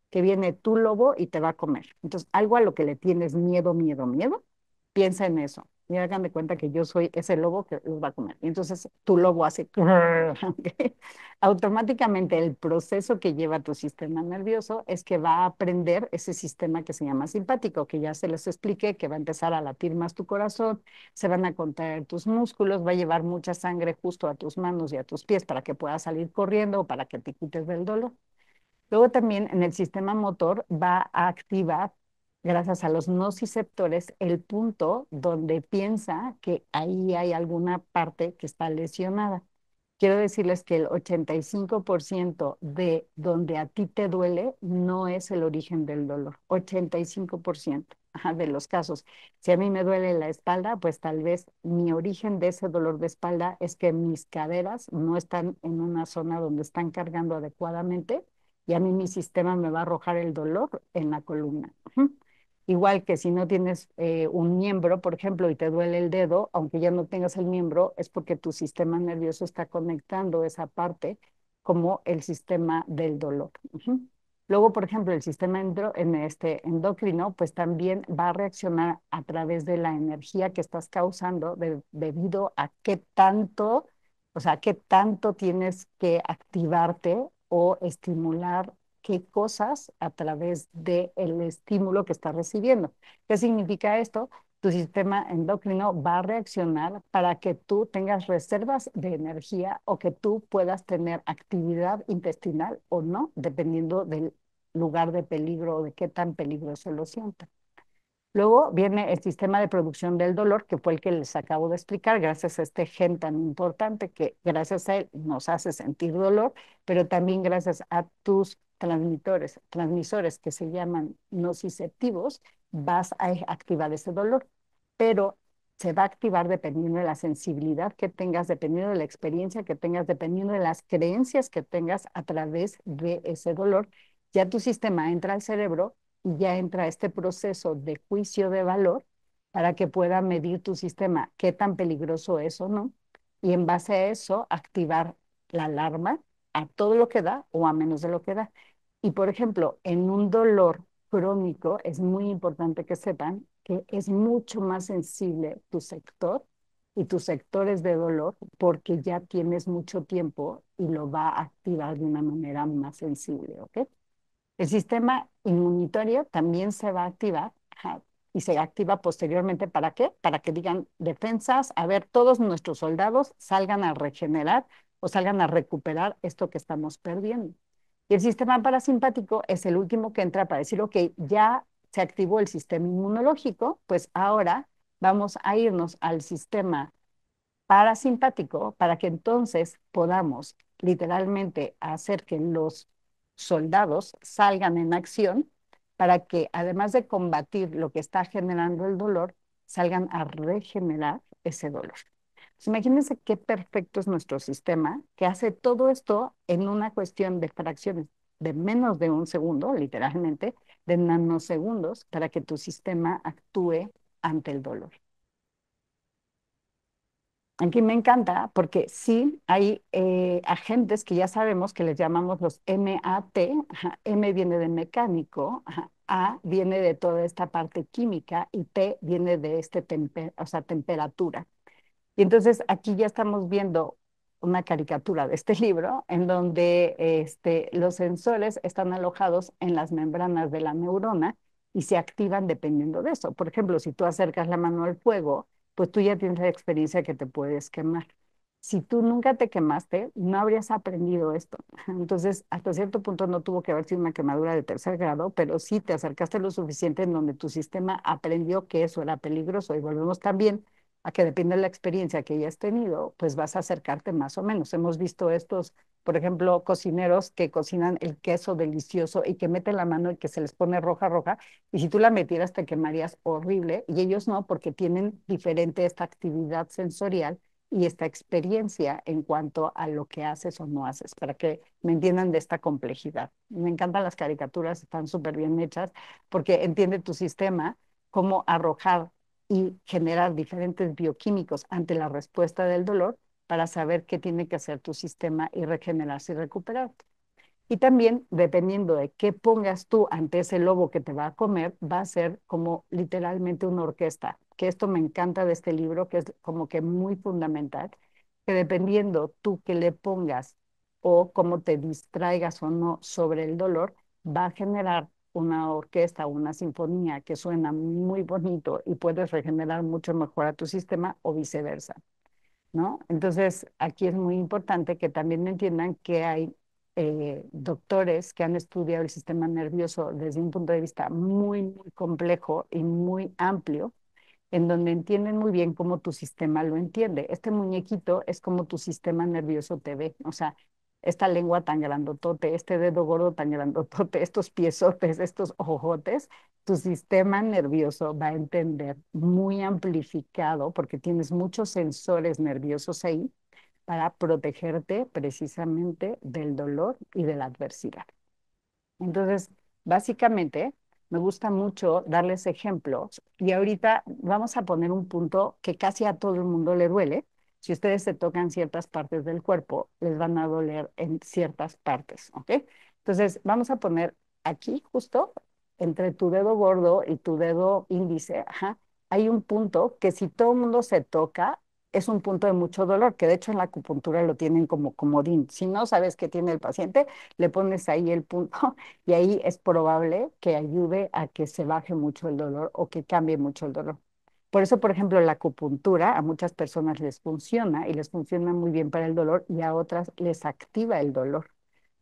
que viene tu lobo y te va a comer. Entonces, algo a lo que le tienes miedo, miedo, miedo, piensa en eso. Y hagan de cuenta que yo soy ese lobo que los va a comer. Y entonces tu lobo hace... ¿ok? Automáticamente el proceso que lleva tu sistema nervioso es que va a aprender ese sistema que se llama simpático, que ya se les expliqué, que va a empezar a latir más tu corazón, se van a contraer tus músculos, va a llevar mucha sangre justo a tus manos y a tus pies para que puedas salir corriendo o para que te quites del dolor. Luego también en el sistema motor va a activar, gracias a los nociceptores, el punto donde piensa que ahí hay alguna parte que está lesionada. Quiero decirles que el 85% de donde a ti te duele no es el origen del dolor. 85% ajá, de los casos. Si a mí me duele la espalda, pues tal vez mi origen de ese dolor de espalda es que mis caderas no están en una zona donde están cargando adecuadamente y a mí mi sistema me va a arrojar el dolor en la columna. Ujú. Igual que si no tienes un miembro, por ejemplo, y te duele el dedo, aunque ya no tengas el miembro, es porque tu sistema nervioso está conectando esa parte como el sistema del dolor. Ujú. Luego, por ejemplo, el sistema endocrino, pues también va a reaccionar a través de la energía que estás causando debido a qué tanto, o sea, qué tanto tienes que activarte o estimular qué cosas a través del estímulo que estás recibiendo. ¿Qué significa esto? Tu sistema endocrino va a reaccionar para que tú tengas reservas de energía o que tú puedas tener actividad intestinal o no, dependiendo del lugar de peligro o de qué tan peligroso lo sientas. Luego viene el sistema de producción del dolor, que fue el que les acabo de explicar, gracias a este gen tan importante que gracias a él nos hace sentir dolor, pero también gracias a tus transmisores que se llaman nociceptivos, vas a activar ese dolor. Pero se va a activar dependiendo de la sensibilidad que tengas, dependiendo de la experiencia que tengas, dependiendo de las creencias que tengas a través de ese dolor. Ya tu sistema entra al cerebro y ya entra este proceso de juicio de valor para que pueda medir tu sistema qué tan peligroso es o no, y en base a eso activar la alarma a todo lo que da o a menos de lo que da. Y por ejemplo, en un dolor crónico es muy importante que sepan que es mucho más sensible tu sector y tus sectores de dolor porque ya tienes mucho tiempo y lo va a activar de una manera más sensible, ¿ok? El sistema inmunitario también se va a activar, ajá, y se activa posteriormente. ¿Para qué? Para que digan defensas, a ver, todos nuestros soldados salgan a regenerar o salgan a recuperar esto que estamos perdiendo. Y el sistema parasimpático es el último que entra para decir, ok, ya se activó el sistema inmunológico, pues ahora vamos a irnos al sistema parasimpático para que entonces podamos literalmente hacer que los soldados salgan en acción para que además de combatir lo que está generando el dolor, salgan a regenerar ese dolor. Pues imagínense qué perfecto es nuestro sistema, que hace todo esto en una cuestión de fracciones de menos de un segundo, literalmente, de nanosegundos, para que tu sistema actúe ante el dolor. Aquí me encanta porque sí hay agentes que ya sabemos que les llamamos los MAT. Ajá, M viene de mecánico, ajá, A viene de toda esta parte química y T viene de o sea, temperatura. Y entonces aquí ya estamos viendo una caricatura de este libro en donde los sensores están alojados en las membranas de la neurona y se activan dependiendo de eso. Por ejemplo, si tú acercas la mano al fuego, pues tú ya tienes la experiencia que te puedes quemar. Si tú nunca te quemaste, no habrías aprendido esto. Entonces, hasta cierto punto no tuvo que haber sido una quemadura de tercer grado, pero sí te acercaste lo suficiente en donde tu sistema aprendió que eso era peligroso. Y volvemos también a que depende de la experiencia que hayas tenido, pues vas a acercarte más o menos. Hemos visto estos, por ejemplo, cocineros que cocinan el queso delicioso y que meten la mano y que se les pone roja, roja, y si tú la metieras te quemarías horrible, y ellos no, porque tienen diferente esta actividad sensorial y esta experiencia en cuanto a lo que haces o no haces, para que me entiendan de esta complejidad. Me encantan las caricaturas, están súper bien hechas, porque entiende tu sistema cómo arrojar y generar diferentes bioquímicos ante la respuesta del dolor para saber qué tiene que hacer tu sistema y regenerarse y recuperarte. Y también, dependiendo de qué pongas tú ante ese lobo que te va a comer, va a ser como literalmente una orquesta. Que esto me encanta de este libro, que es como que muy fundamental, que dependiendo tú que le pongas o cómo te distraigas o no sobre el dolor, va a generar una orquesta, una sinfonía que suena muy bonito y puedes regenerar mucho mejor a tu sistema o viceversa, ¿no? Entonces, aquí es muy importante que también entiendan que hay doctores que han estudiado el sistema nervioso desde un punto de vista muy, muy complejo y muy amplio, en donde entienden muy bien cómo tu sistema lo entiende. Este muñequito es como tu sistema nervioso te ve, o sea, esta lengua tan grandotote, este dedo gordo tan grandotote, estos piezotes, estos ojotes, tu sistema nervioso va a entender muy amplificado porque tienes muchos sensores nerviosos ahí para protegerte precisamente del dolor y de la adversidad. Entonces, básicamente, me gusta mucho darles ejemplos y ahorita vamos a poner un punto que casi a todo el mundo le duele. Si ustedes se tocan ciertas partes del cuerpo, les van a doler en ciertas partes, ¿ok? Entonces, vamos a poner aquí justo entre tu dedo gordo y tu dedo índice, ajá, hay un punto que si todo el mundo se toca, es un punto de mucho dolor, que de hecho en la acupuntura lo tienen como comodín. Si no sabes qué tiene el paciente, le pones ahí el punto y ahí es probable que ayude a que se baje mucho el dolor o que cambie mucho el dolor. Por eso, por ejemplo, la acupuntura a muchas personas les funciona y les funciona muy bien para el dolor y a otras les activa el dolor.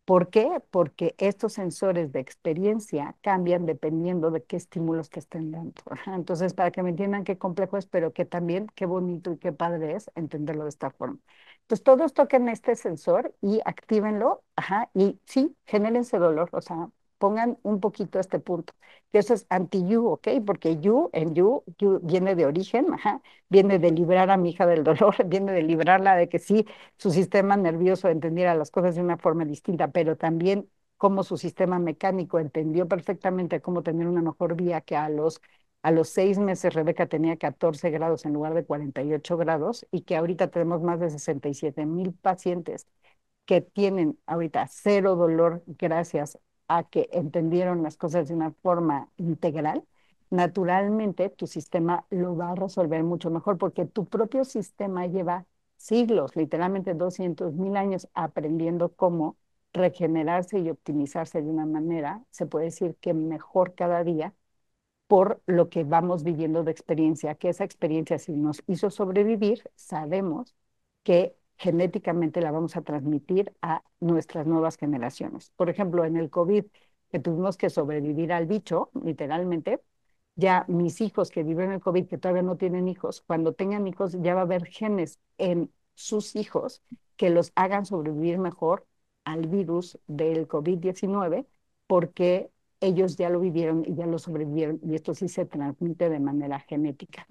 ¿Por qué? Porque estos sensores de experiencia cambian dependiendo de qué estímulos te estén dando. Ajá. Entonces, para que me entiendan qué complejo es, pero que también qué bonito y qué padre es entenderlo de esta forma. Entonces, todos toquen este sensor y actívenlo, ajá, y sí, genérense dolor, o sea, pongan un poquito este punto. Que eso es anti-you, ¿ok? Porque you viene de origen, ajá, viene de librar a mi hija del dolor, viene de librarla de que sí, su sistema nervioso entendiera las cosas de una forma distinta, pero también cómo su sistema mecánico entendió perfectamente cómo tener una mejor vía que a los 6 meses Rebeca tenía 14 grados en lugar de 48 grados y que ahorita tenemos más de 67,000 pacientes que tienen ahorita cero dolor gracias a que entendieron las cosas de una forma integral, naturalmente tu sistema lo va a resolver mucho mejor porque tu propio sistema lleva siglos, literalmente 200,000 años aprendiendo cómo regenerarse y optimizarse de una manera, se puede decir que mejor cada día por lo que vamos viviendo de experiencia, que esa experiencia si nos hizo sobrevivir, sabemos que genéticamente la vamos a transmitir a nuestras nuevas generaciones. Por ejemplo, en el COVID, que tuvimos que sobrevivir al bicho, literalmente, ya mis hijos que viven el COVID, que todavía no tienen hijos, cuando tengan hijos ya va a haber genes en sus hijos que los hagan sobrevivir mejor al virus del COVID-19 porque ellos ya lo vivieron y ya lo sobrevivieron y esto sí se transmite de manera genética.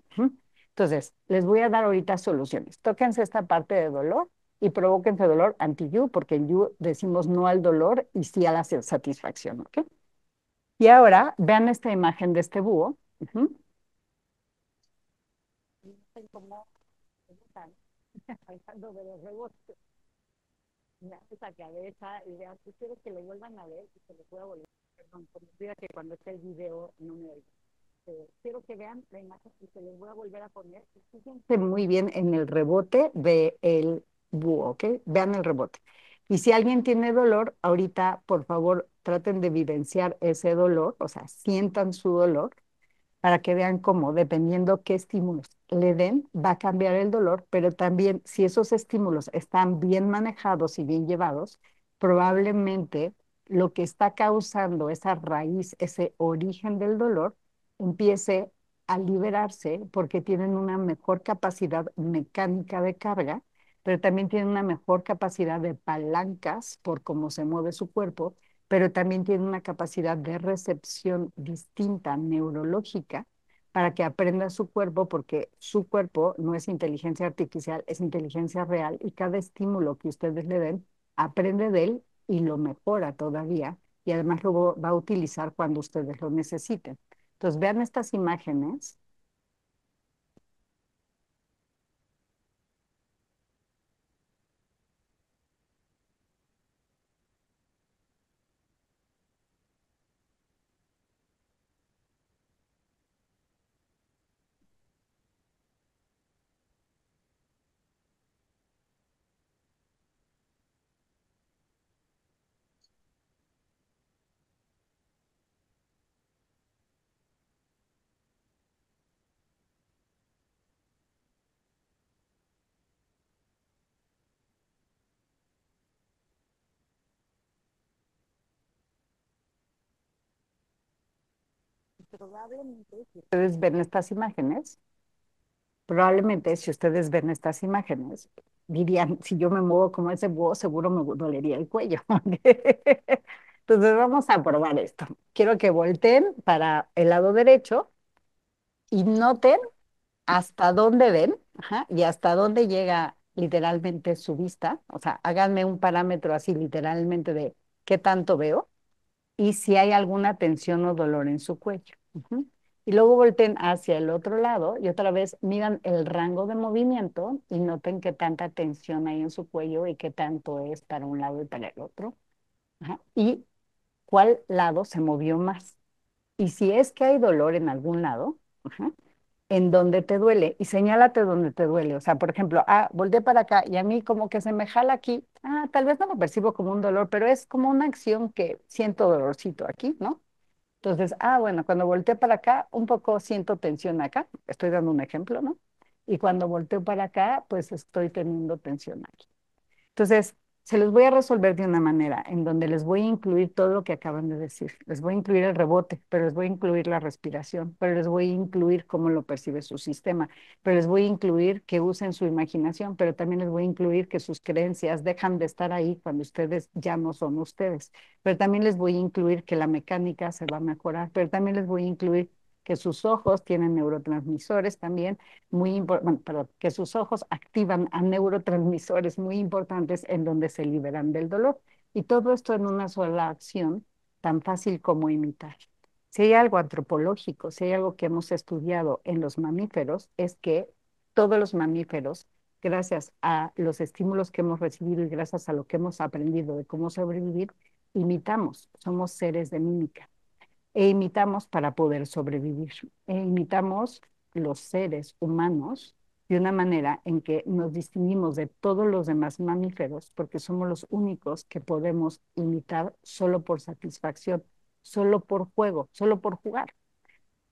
Entonces, les voy a dar ahorita soluciones. Tóquense esta parte de dolor y provóquense dolor anti-you, porque en you decimos no al dolor y sí a la satisfacción, ¿ok? Y ahora vean esta imagen de este búho. Ujú. Ven cómo están saltando de los rebotes. Vean esa cabeza y vean, si quiero que lo vuelvan a ver y se lo pueda volver. Perdón, como diga que cuando esté el video no me oiga. Quiero que vean la imagen y se les voy a volver a poner. Fíjense muy bien en el rebote del búho, ¿ok? Vean el rebote. Y si alguien tiene dolor, ahorita, por favor, traten de vivenciar ese dolor, o sea, sientan su dolor para que vean cómo, dependiendo qué estímulos le den, va a cambiar el dolor, pero también si esos estímulos están bien manejados y bien llevados, probablemente lo que está causando esa raíz, ese origen del dolor, empiece a liberarse porque tienen una mejor capacidad mecánica de carga, pero también tienen una mejor capacidad de palancas por cómo se mueve su cuerpo, pero también tiene una capacidad de recepción distinta, neurológica, para que aprenda su cuerpo, porque su cuerpo no es inteligencia artificial, es inteligencia real, y cada estímulo que ustedes le den, aprende de él y lo mejora todavía, y además lo va a utilizar cuando ustedes lo necesiten. Entonces, vean estas imágenes. Probablemente, si ustedes ven estas imágenes, probablemente si ustedes ven estas imágenes, dirían, si yo me muevo como ese búho, seguro me dolería el cuello. Entonces vamos a probar esto. Quiero que volteen para el lado derecho y noten hasta dónde ven, ajá, y hasta dónde llega literalmente su vista. O sea, háganme un parámetro así literalmente de qué tanto veo y si hay alguna tensión o dolor en su cuello. Ujú. Y luego volteen hacia el otro lado y otra vez miran el rango de movimiento y noten qué tanta tensión hay en su cuello y qué tanto es para un lado y para el otro. Ajá. Y cuál lado se movió más. Y si es que hay dolor en algún lado, ajá, en donde te duele y señálate donde te duele. O sea, por ejemplo, volteé para acá y a mí como que se me jala aquí. Tal vez no lo percibo como un dolor, pero es como una acción que siento dolorcito aquí, ¿no? Entonces, bueno, cuando volteé para acá, un poco siento tensión acá. Estoy dando un ejemplo, ¿no? Y cuando volteo para acá, pues estoy teniendo tensión aquí. Entonces, se los voy a resolver de una manera en donde les voy a incluir todo lo que acaban de decir. Les voy a incluir el rebote, pero les voy a incluir la respiración, pero les voy a incluir cómo lo percibe su sistema, pero les voy a incluir que usen su imaginación, pero también les voy a incluir que sus creencias dejan de estar ahí cuando ustedes ya no son ustedes. Pero también les voy a incluir que la mecánica se va a mejorar, pero también les voy a incluir que sus ojos tienen neurotransmisores también muy importante, bueno, que sus ojos activan a neurotransmisores muy importantes en donde se liberan del dolor. Y todo esto en una sola acción, tan fácil como imitar. Si hay algo antropológico, si hay algo que hemos estudiado en los mamíferos, es que todos los mamíferos, gracias a los estímulos que hemos recibido y gracias a lo que hemos aprendido de cómo sobrevivir, imitamos, somos seres de mímica e imitamos para poder sobrevivir. E imitamos los seres humanos de una manera en que nos distinguimos de todos los demás mamíferos porque somos los únicos que podemos imitar solo por satisfacción, solo por juego, solo por jugar.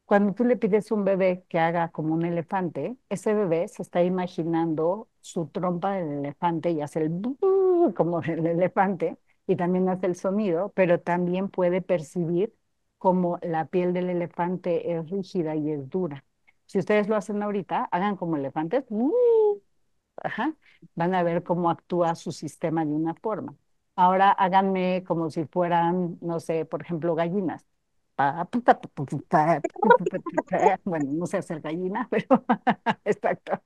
Cuando tú le pides a un bebé que haga como un elefante, ese bebé se está imaginando su trompa del elefante y hace el "bu", como el elefante y también hace el sonido, pero también puede percibir como la piel del elefante es rígida y es dura. Si ustedes lo hacen ahorita, hagan como elefantes, ajá, van a ver cómo actúa su sistema de una forma. Ahora háganme como si fueran, no sé, por ejemplo, gallinas. Bueno, no sé hacer gallina, pero exacto.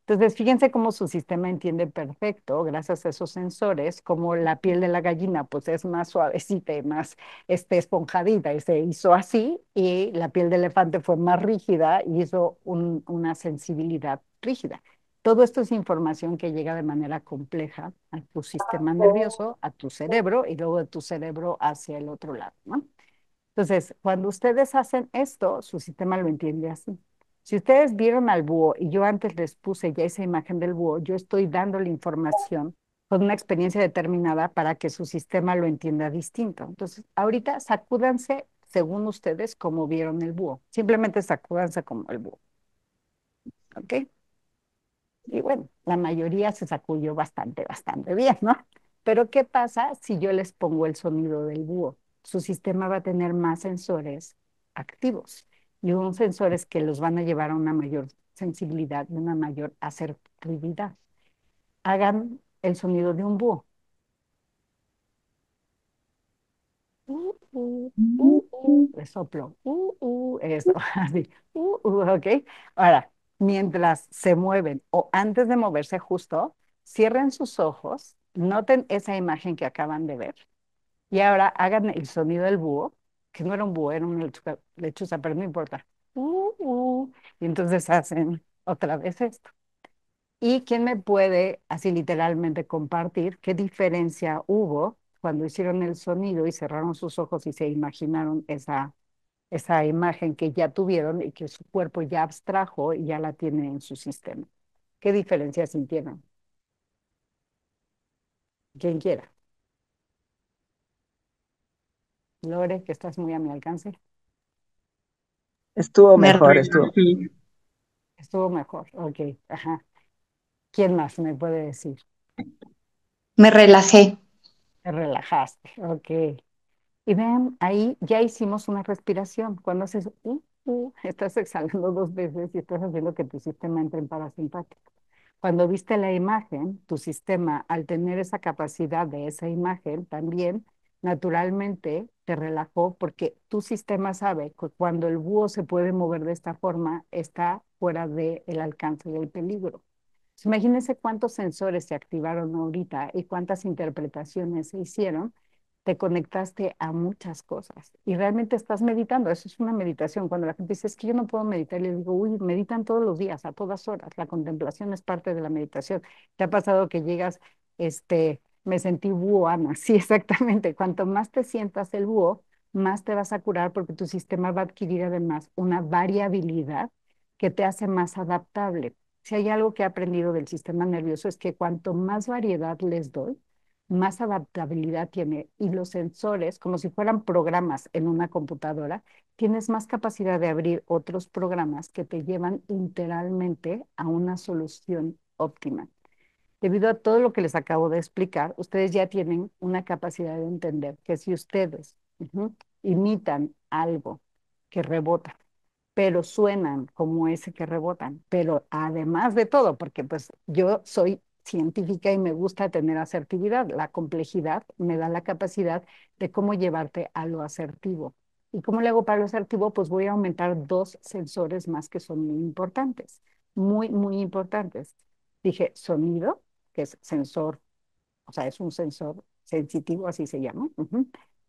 Entonces, fíjense cómo su sistema entiende perfecto, gracias a esos sensores, como la piel de la gallina, pues es más suavecita y más esponjadita, y se hizo así, y la piel de elefante fue más rígida y hizo una sensibilidad rígida. Todo esto es información que llega de manera compleja a tu sistema nervioso, a tu cerebro, y luego de tu cerebro hacia el otro lado, ¿no? Entonces, cuando ustedes hacen esto, su sistema lo entiende así. Si ustedes vieron al búho y yo antes les puse ya esa imagen del búho, yo estoy dando la información con una experiencia determinada para que su sistema lo entienda distinto. Entonces, ahorita sacúdanse según ustedes como vieron el búho. Simplemente sacúdanse como el búho. ¿Ok? Y bueno, la mayoría se sacudió bastante bien, ¿no? Pero ¿qué pasa si yo les pongo el sonido del búho? Su sistema va a tener más sensores activos y unos sensores que los van a llevar a una mayor sensibilidad y una mayor asertividad. Hagan el sonido de un búho. Le soplo, eso, así, ok. Ahora, mientras se mueven o antes de moverse justo, cierren sus ojos, noten esa imagen que acaban de ver y ahora hagan el sonido del búho, que no era un búho, era una lechuza, pero no importa. Y entonces hacen otra vez esto. ¿Y quién me puede así literalmente compartir qué diferencia hubo cuando hicieron el sonido y cerraron sus ojos y se imaginaron esa imagen que ya tuvieron y que su cuerpo ya abstrajo y ya la tiene en su sistema? ¿Qué diferencia sintieron? Quien quiera. Lore, que estás muy a mi alcance. Estuvo Me mejor, estuvo. relajé. Estuvo mejor. Ok, ajá. ¿Quién más me puede decir? Me relajé. Te relajaste. Ok. Y vean, ahí ya hicimos una respiración. Cuando haces estás exhalando dos veces y estás haciendo que tu sistema entre en parasimpático. Cuando viste la imagen, tu sistema, al tener esa capacidad de esa imagen, también naturalmente te relajó porque tu sistema sabe que cuando el búho se puede mover de esta forma, está fuera del alcance del peligro. Imagínense cuántos sensores se activaron ahorita y cuántas interpretaciones se hicieron. Te conectaste a muchas cosas y realmente estás meditando. Eso es una meditación. Cuando la gente dice, es que yo no puedo meditar, les digo, uy, meditan todos los días, a todas horas. La contemplación es parte de la meditación. ¿Te ha pasado que llegas, me sentí búho, Ana? Sí, exactamente. Cuanto más te sientas el búho, más te vas a curar porque tu sistema va a adquirir además una variabilidad que te hace más adaptable. Si hay algo que he aprendido del sistema nervioso es que cuanto más variedad les doy, más adaptabilidad tiene y los sensores, como si fueran programas en una computadora, tienes más capacidad de abrir otros programas que te llevan literalmente a una solución óptima. Debido a todo lo que les acabo de explicar, ustedes ya tienen una capacidad de entender que si ustedes imitan algo que rebota, pero suenan como ese que rebotan. Pero además de todo, porque pues yo soy científica y me gusta tener asertividad, la complejidad me da la capacidad de cómo llevarte a lo asertivo. ¿Y cómo le hago para lo asertivo? Pues voy a aumentar dos sensores más que son muy importantes, muy importantes. Dije sonido, que es sensor, o sea, es un sensor sensitivo, así se llama.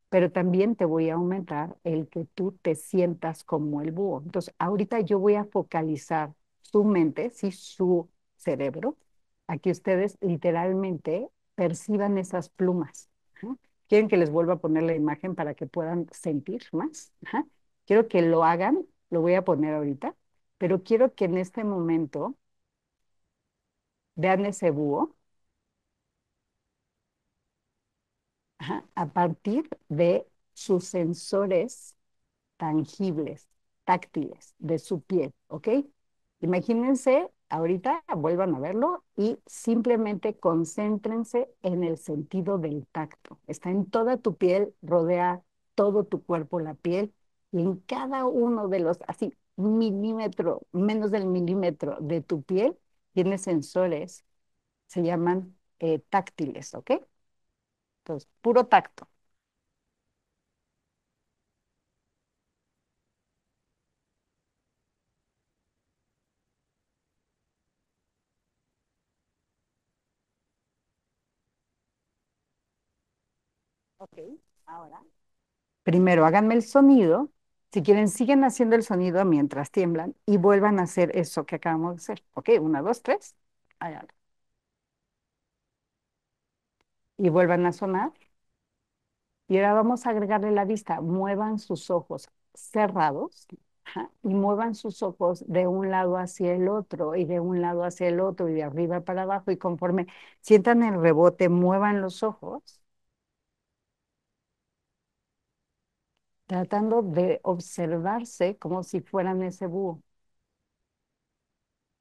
Pero también te voy a aumentar el que tú te sientas como el búho. Entonces, ahorita yo voy a focalizar su mente, sí, su cerebro, a que ustedes literalmente perciban esas plumas. Ajá. ¿Quieren que les vuelva a poner la imagen para que puedan sentir más? Ajá. Quiero que lo hagan, lo voy a poner ahorita, pero quiero que en este momento vean ese búho. Ajá, a partir de sus sensores tangibles, táctiles de su piel, ¿ok? Imagínense, ahorita vuelvan a verlo y simplemente concéntrense en el sentido del tacto. Está en toda tu piel, rodea todo tu cuerpo la piel y en cada uno de los, así, milímetro, menos del milímetro de tu piel, tiene sensores, se llaman táctiles, ¿ok? Entonces, puro tacto. Ok, ahora. Primero, háganme el sonido. Si quieren, siguen haciendo el sonido mientras tiemblan y vuelvan a hacer eso que acabamos de hacer. Ok, una, dos, tres. Háganlo. Y vuelvan a sonar. Y ahora vamos a agregarle la vista. Muevan sus ojos cerrados, ajá, y muevan sus ojos de un lado hacia el otro y de un lado hacia el otro y de arriba para abajo. Y conforme sientan el rebote, muevan los ojos, tratando de observarse como si fueran ese búho.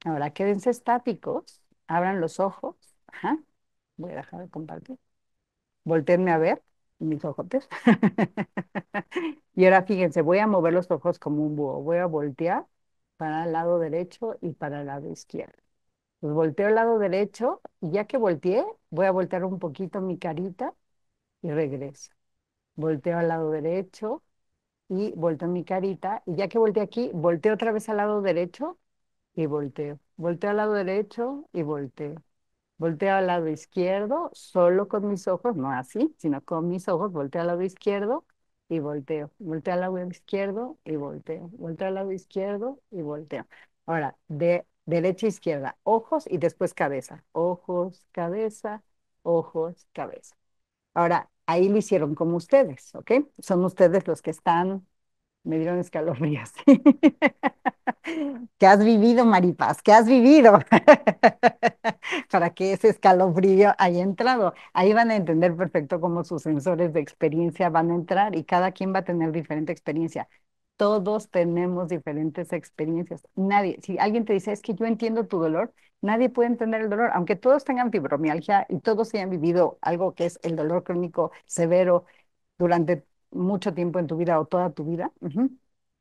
Ahora quédense estáticos, abran los ojos. Ajá. Voy a dejar de compartir. Volteenme a ver mis ojotes. Y ahora fíjense, voy a mover los ojos como un búho. Voy a voltear para el lado derecho y para el lado izquierdo. Pues volteo al lado derecho y ya que volteé, voy a voltear un poquito mi carita y regreso. Volteo al lado derecho y volteo mi carita. Y ya que volteé aquí, volteo otra vez al lado derecho y volteo. Volteo al lado derecho y volteo. Volteo al lado izquierdo, solo con mis ojos, no así, sino con mis ojos, volteo al lado izquierdo y volteo. Volteo al lado izquierdo y volteo. Volteo al lado izquierdo y volteo. Ahora, de derecha a izquierda, ojos y después cabeza. Ojos, cabeza, ojos, cabeza. Ahora, ahí lo hicieron como ustedes, ¿ok? Son ustedes los que están, me dieron escalofríos. ¿Qué has vivido, Maripaz? ¿Qué has vivido? Para que ese escalofrío haya entrado. Ahí van a entender perfecto cómo sus sensores de experiencia van a entrar y cada quien va a tener diferente experiencia. Todos tenemos diferentes experiencias. Nadie, si alguien te dice, es que yo entiendo tu dolor, nadie puede entender el dolor, aunque todos tengan fibromialgia y todos hayan vivido algo que es el dolor crónico severo durante mucho tiempo en tu vida o toda tu vida.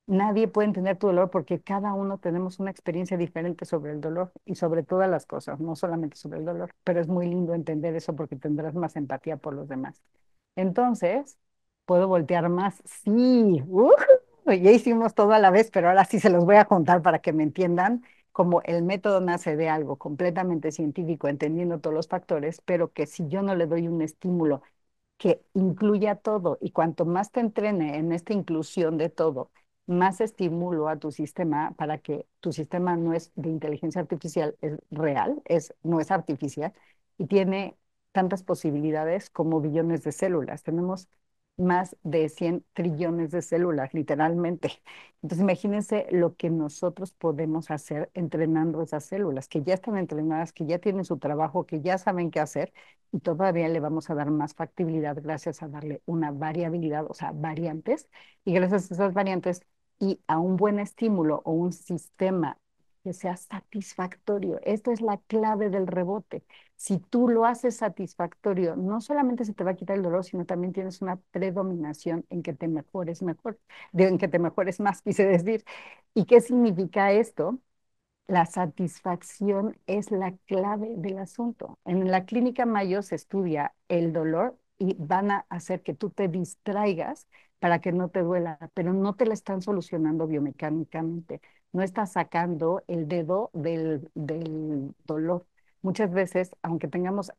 Nadie puede entender tu dolor porque cada uno tenemos una experiencia diferente sobre el dolor y sobre todas las cosas, no solamente sobre el dolor, pero es muy lindo entender eso porque tendrás más empatía por los demás. Entonces, ¿puedo voltear más? Sí, ya hicimos todo a la vez, pero ahora sí se los voy a contar para que me entiendan como el método nace de algo completamente científico, entendiendo todos los factores, pero que si yo no le doy un estímulo que incluya todo y cuanto más te entrene en esta inclusión de todo, más estimulo a tu sistema para que tu sistema no es de inteligencia artificial, es real, no es artificial y tiene tantas posibilidades como billones de células. Tenemos más de 100 trillones de células, literalmente. Entonces, imagínense lo que nosotros podemos hacer entrenando esas células, que ya están entrenadas, que ya tienen su trabajo, que ya saben qué hacer y todavía le vamos a dar más factibilidad gracias a darle una variabilidad, o sea, variantes, y gracias a esas variantes y a un buen estímulo o un sistema que sea satisfactorio. Esta es la clave del rebote. Si tú lo haces satisfactorio, no solamente se te va a quitar el dolor, sino también tienes una predominación en que te mejores mejor, en que te mejores más, quise decir. ¿Y qué significa esto? La satisfacción es la clave del asunto. En la clínica Mayo se estudia el dolor y van a hacer que tú te distraigas para que no te duela, pero no te la están solucionando biomecánicamente. No estás sacando el dedo del dolor. Muchas veces, aunque tengamos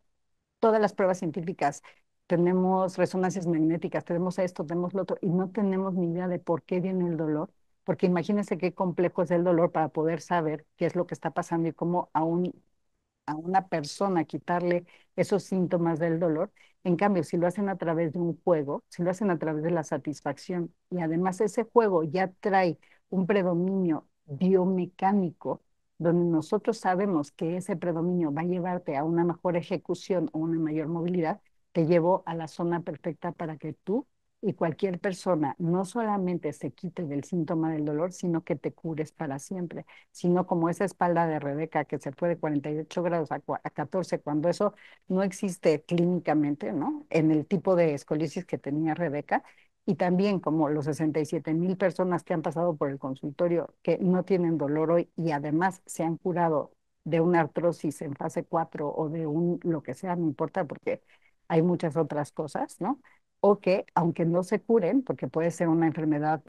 todas las pruebas científicas, tenemos resonancias magnéticas, tenemos esto, tenemos lo otro, y no tenemos ni idea de por qué viene el dolor, porque imagínense qué complejo es el dolor para poder saber qué es lo que está pasando y cómo a una persona quitarle esos síntomas del dolor. En cambio, si lo hacen a través de un juego, si lo hacen a través de la satisfacción y además ese juego ya trae un predominio biomecánico, donde nosotros sabemos que ese predominio va a llevarte a una mejor ejecución o una mayor movilidad, te llevo a la zona perfecta para que tú y cualquier persona no solamente se quite del síntoma del dolor, sino que te cures para siempre, sino como esa espalda de Rebeca que se fue de 48 grados a 14, cuando eso no existe clínicamente, ¿no? En el tipo de escoliosis que tenía Rebeca, y también como los 67,000 personas que han pasado por el consultorio que no tienen dolor hoy y además se han curado de una artrosis en fase 4 o de un lo que sea, no importa porque hay muchas otras cosas, ¿no? O que aunque no se curen, porque puede ser una enfermedad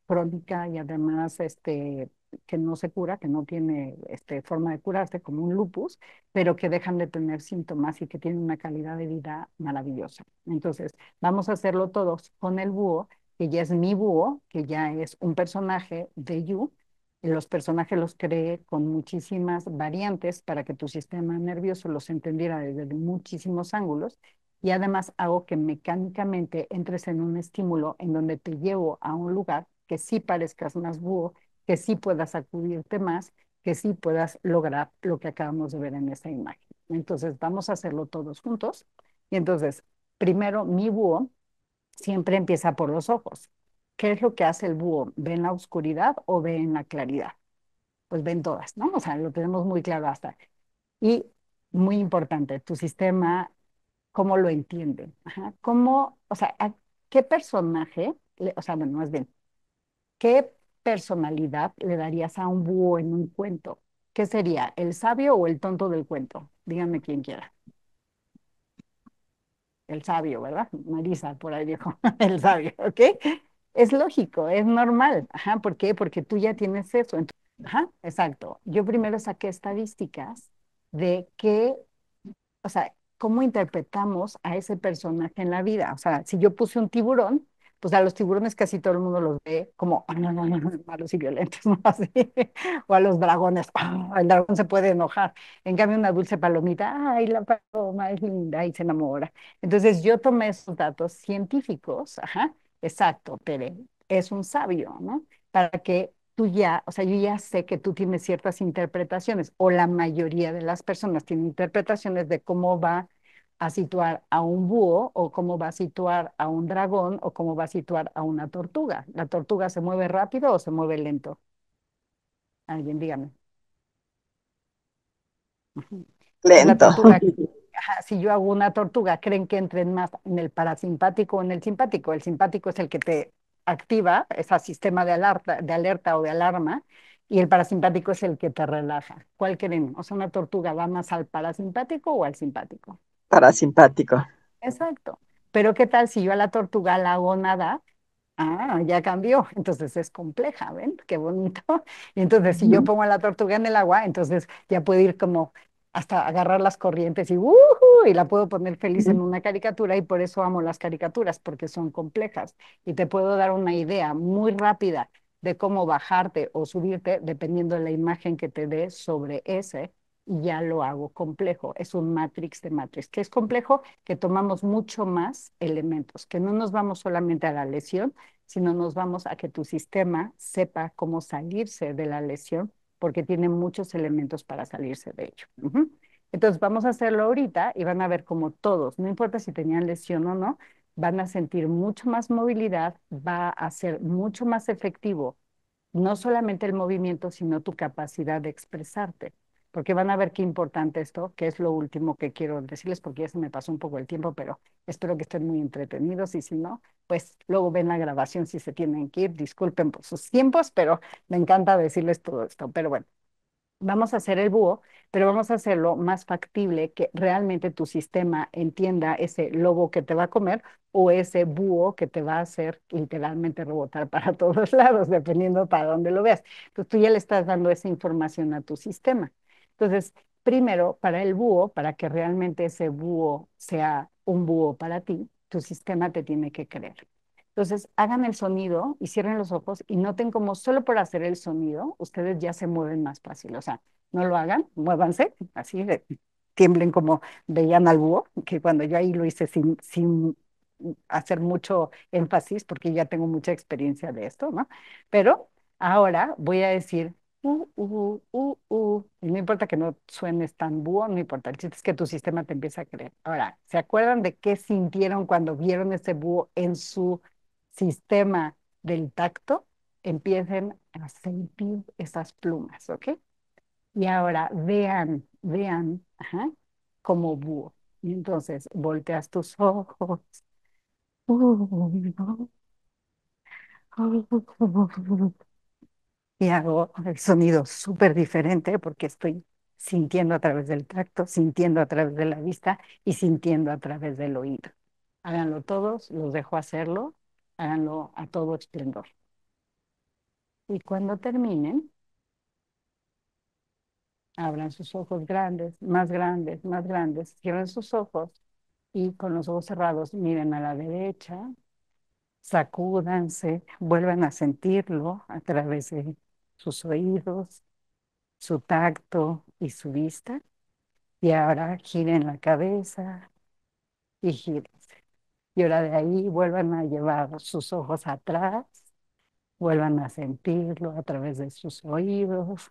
crónica y además que no se cura, que no tiene forma de curarse, como un lupus, pero que dejan de tener síntomas y que tienen una calidad de vida maravillosa. Entonces, vamos a hacerlo todos con el búho, que ya es mi búho, que ya es un personaje de You. Los personajes los creé con muchísimas variantes para que tu sistema nervioso los entendiera desde muchísimos ángulos y además hago que mecánicamente entres en un estímulo en donde te llevo a un lugar que sí parezcas más búho, que sí puedas acudirte más, que sí puedas lograr lo que acabamos de ver en esa imagen. Entonces vamos a hacerlo todos juntos. Y entonces, primero mi búho siempre empieza por los ojos. ¿Qué es lo que hace el búho? ¿Ve en la oscuridad o ve en la claridad? Pues ven todas, ¿no? O sea, lo tenemos muy claro hasta. Y muy importante, tu sistema, ¿cómo lo entiende? Ajá. ¿Cómo, o sea, a qué personaje, o sea, bueno, más bien, qué personalidad le darías a un búho en un cuento? ¿Qué sería, el sabio o el tonto del cuento? Díganme quién quiera. El sabio, ¿verdad? Marisa por ahí dijo, el sabio, ¿ok? Es lógico, es normal. Ajá, ¿por qué? Porque tú ya tienes eso. Ajá, exacto. Yo primero saqué estadísticas de qué, o sea, cómo interpretamos a ese personaje en la vida. O sea, si yo puse un tiburón, pues a los tiburones casi todo el mundo los ve como malos y violentos, ¿no? Así. O a los dragones, el dragón se puede enojar. En cambio, una dulce palomita, ay, la paloma es linda y se enamora. Entonces, yo tomé esos datos científicos, ajá, exacto, Tere, es un sabio, ¿no? Para que tú ya, o sea, yo ya sé que tú tienes ciertas interpretaciones, o la mayoría de las personas tienen interpretaciones de cómo va a situar a un búho, o cómo va a situar a un dragón, o cómo va a situar a una tortuga. ¿La tortuga se mueve rápido o se mueve lento? Alguien dígame. Ujú. Pues la Lento. tortuga, ajá, si yo hago una tortuga, ¿creen que entren más en el parasimpático o en el simpático? El simpático es el que te activa, ese sistema de alerta o de alarma, y el parasimpático es el que te relaja. ¿Cuál creen? O sea, ¿una tortuga va más al parasimpático o al simpático? Parasimpático. Exacto. Pero ¿qué tal si yo a la tortuga la hago nada? Ah, ya cambió. Entonces es compleja, ¿ven? Qué bonito. Y entonces si yo Ujú, pongo a la tortuga en el agua, entonces ya puede ir como hasta agarrar las corrientes y y la puedo poner feliz en ujú. una caricatura y por eso amo las caricaturas, porque son complejas. Y te puedo dar una idea muy rápida de cómo bajarte o subirte dependiendo de la imagen que te dé sobre ese. Y ya lo hago complejo. Es un matrix de matrix. ¿Qué es complejo? Que tomamos mucho más elementos, que no nos vamos solamente a la lesión, sino nos vamos a que tu sistema sepa cómo salirse de la lesión, porque tiene muchos elementos para salirse de ello. Ujú. Entonces vamos a hacerlo ahorita y van a ver como todos, no importa si tenían lesión o no, van a sentir mucho más movilidad, va a ser mucho más efectivo, no solamente el movimiento, sino tu capacidad de expresarte. Porque van a ver qué importante esto, que es lo último que quiero decirles, porque ya se me pasó un poco el tiempo, pero espero que estén muy entretenidos y si no, pues luego ven la grabación si se tienen que ir. Disculpen por sus tiempos, pero me encanta decirles todo esto. Pero bueno, vamos a hacer el búho, pero vamos a hacerlo más factible que realmente tu sistema entienda ese lobo que te va a comer o ese búho que te va a hacer literalmente rebotar para todos lados, dependiendo para dónde lo veas. Entonces tú ya le estás dando esa información a tu sistema. Entonces, primero, para el búho, para que realmente ese búho sea un búho para ti, tu sistema te tiene que creer. Entonces, hagan el sonido y cierren los ojos y noten como solo por hacer el sonido, ustedes ya se mueven más fácil. O sea, no lo hagan, muévanse, así, tiemblen como veían al búho, que cuando yo ahí lo hice sin hacer mucho énfasis, porque ya tengo mucha experiencia de esto, ¿no? Pero ahora voy a decir, y no importa que no suenes tan búho, no importa, el chiste es que tu sistema te empieza a creer. Ahora, ¿se acuerdan de qué sintieron cuando vieron ese búho en su sistema del tacto? Empiecen a sentir esas plumas, ¿ok? Y ahora vean, ajá, como búho. Y entonces volteas tus ojos. Y hago el sonido súper diferente porque estoy sintiendo a través del tacto, sintiendo a través de la vista y sintiendo a través del oído. Háganlo todos, los dejo hacerlo, háganlo a todo esplendor. Y cuando terminen, Abran sus ojos grandes, más grandes, más grandes. Cierren sus ojos y con los ojos cerrados miren a la derecha, sacúdanse, vuelvan a sentirlo a través de sus oídos, su tacto y su vista. Y ahora giren la cabeza y gírense. Y ahora de ahí vuelvan a llevar sus ojos atrás, vuelvan a sentirlo a través de sus oídos,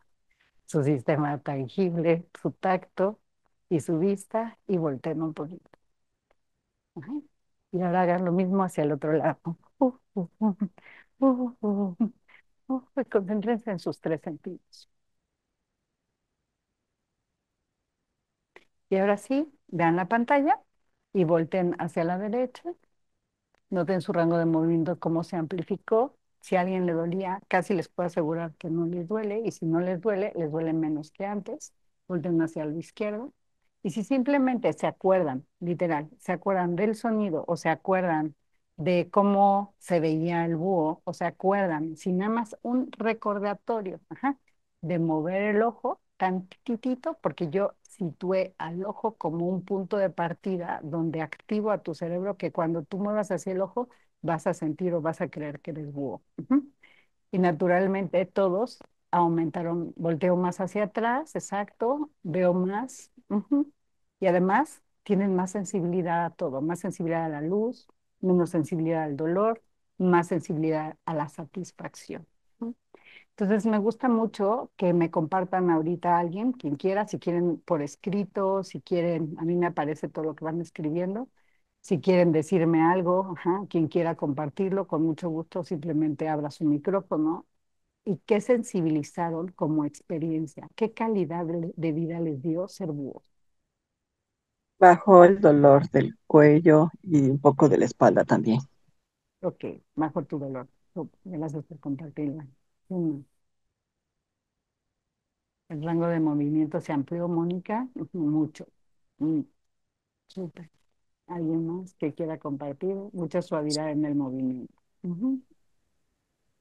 su sistema tangible, su tacto y su vista y volteen un poquito. Ajá. Y ahora hagan lo mismo hacia el otro lado. Uh, uh, y concéntrense en sus tres sentidos. Y ahora sí, vean la pantalla y volteen hacia la derecha. Noten su rango de movimiento, cómo se amplificó. Si a alguien le dolía, casi les puedo asegurar que no les duele. Y si no les duele menos que antes. Volten hacia la izquierda. Y si simplemente se acuerdan, literal, se acuerdan del sonido o se acuerdan de cómo se veía el búho o se acuerdan, sin nada más un recordatorio, ajá, de mover el ojo tantitito, porque yo situé al ojo como un punto de partida donde activo a tu cerebro que cuando tú muevas hacia el ojo vas a sentir o vas a creer que eres búho. Ujú. Y naturalmente todos aumentaron, volteo más hacia atrás, exacto, veo más. Ujú. Y además tienen más sensibilidad a todo, más sensibilidad a la luz, menos sensibilidad al dolor, más sensibilidad a la satisfacción. Ujú. Entonces me gusta mucho que me compartan ahorita a alguien, quien quiera, si quieren por escrito, si quieren, a mí me aparece todo lo que van escribiendo, si quieren decirme algo, ajá, quien quiera compartirlo, con mucho gusto simplemente abra su micrófono. ¿Y qué sensibilizaron como experiencia? ¿Qué calidad de vida les dio ser búhos? Bajó el dolor del cuello y un poco de la espalda también. Ok, bajo tu dolor. Gracias por compartirla. Mm. El rango de movimiento se amplió, Mónica, mucho. Mm, súper. ¿Alguien más que quiera compartir? Mucha suavidad en el movimiento. Ujú.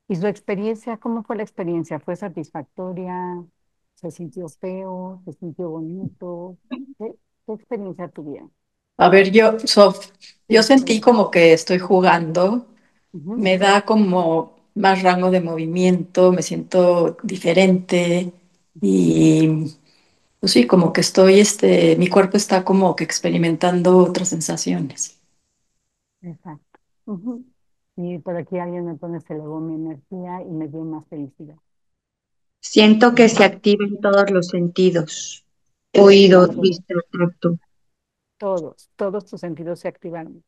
¿Y su experiencia? ¿Cómo fue la experiencia? ¿Fue satisfactoria? ¿Se sintió feo? ¿Se sintió bonito? ¿Qué experiencia tuvieron? A ver, yo sentí como que estoy jugando, Ujú. me da como más rango de movimiento, me siento diferente y pues sí, como que estoy, mi cuerpo está como que experimentando otras sensaciones. Exacto. Ujú. Y por aquí alguien me pone, se elevó mi energía y me dio más felicidad. Siento que se Ujú. activan todos los sentidos, oído, Natu- vista, tacto. todos tus sentidos se activaron.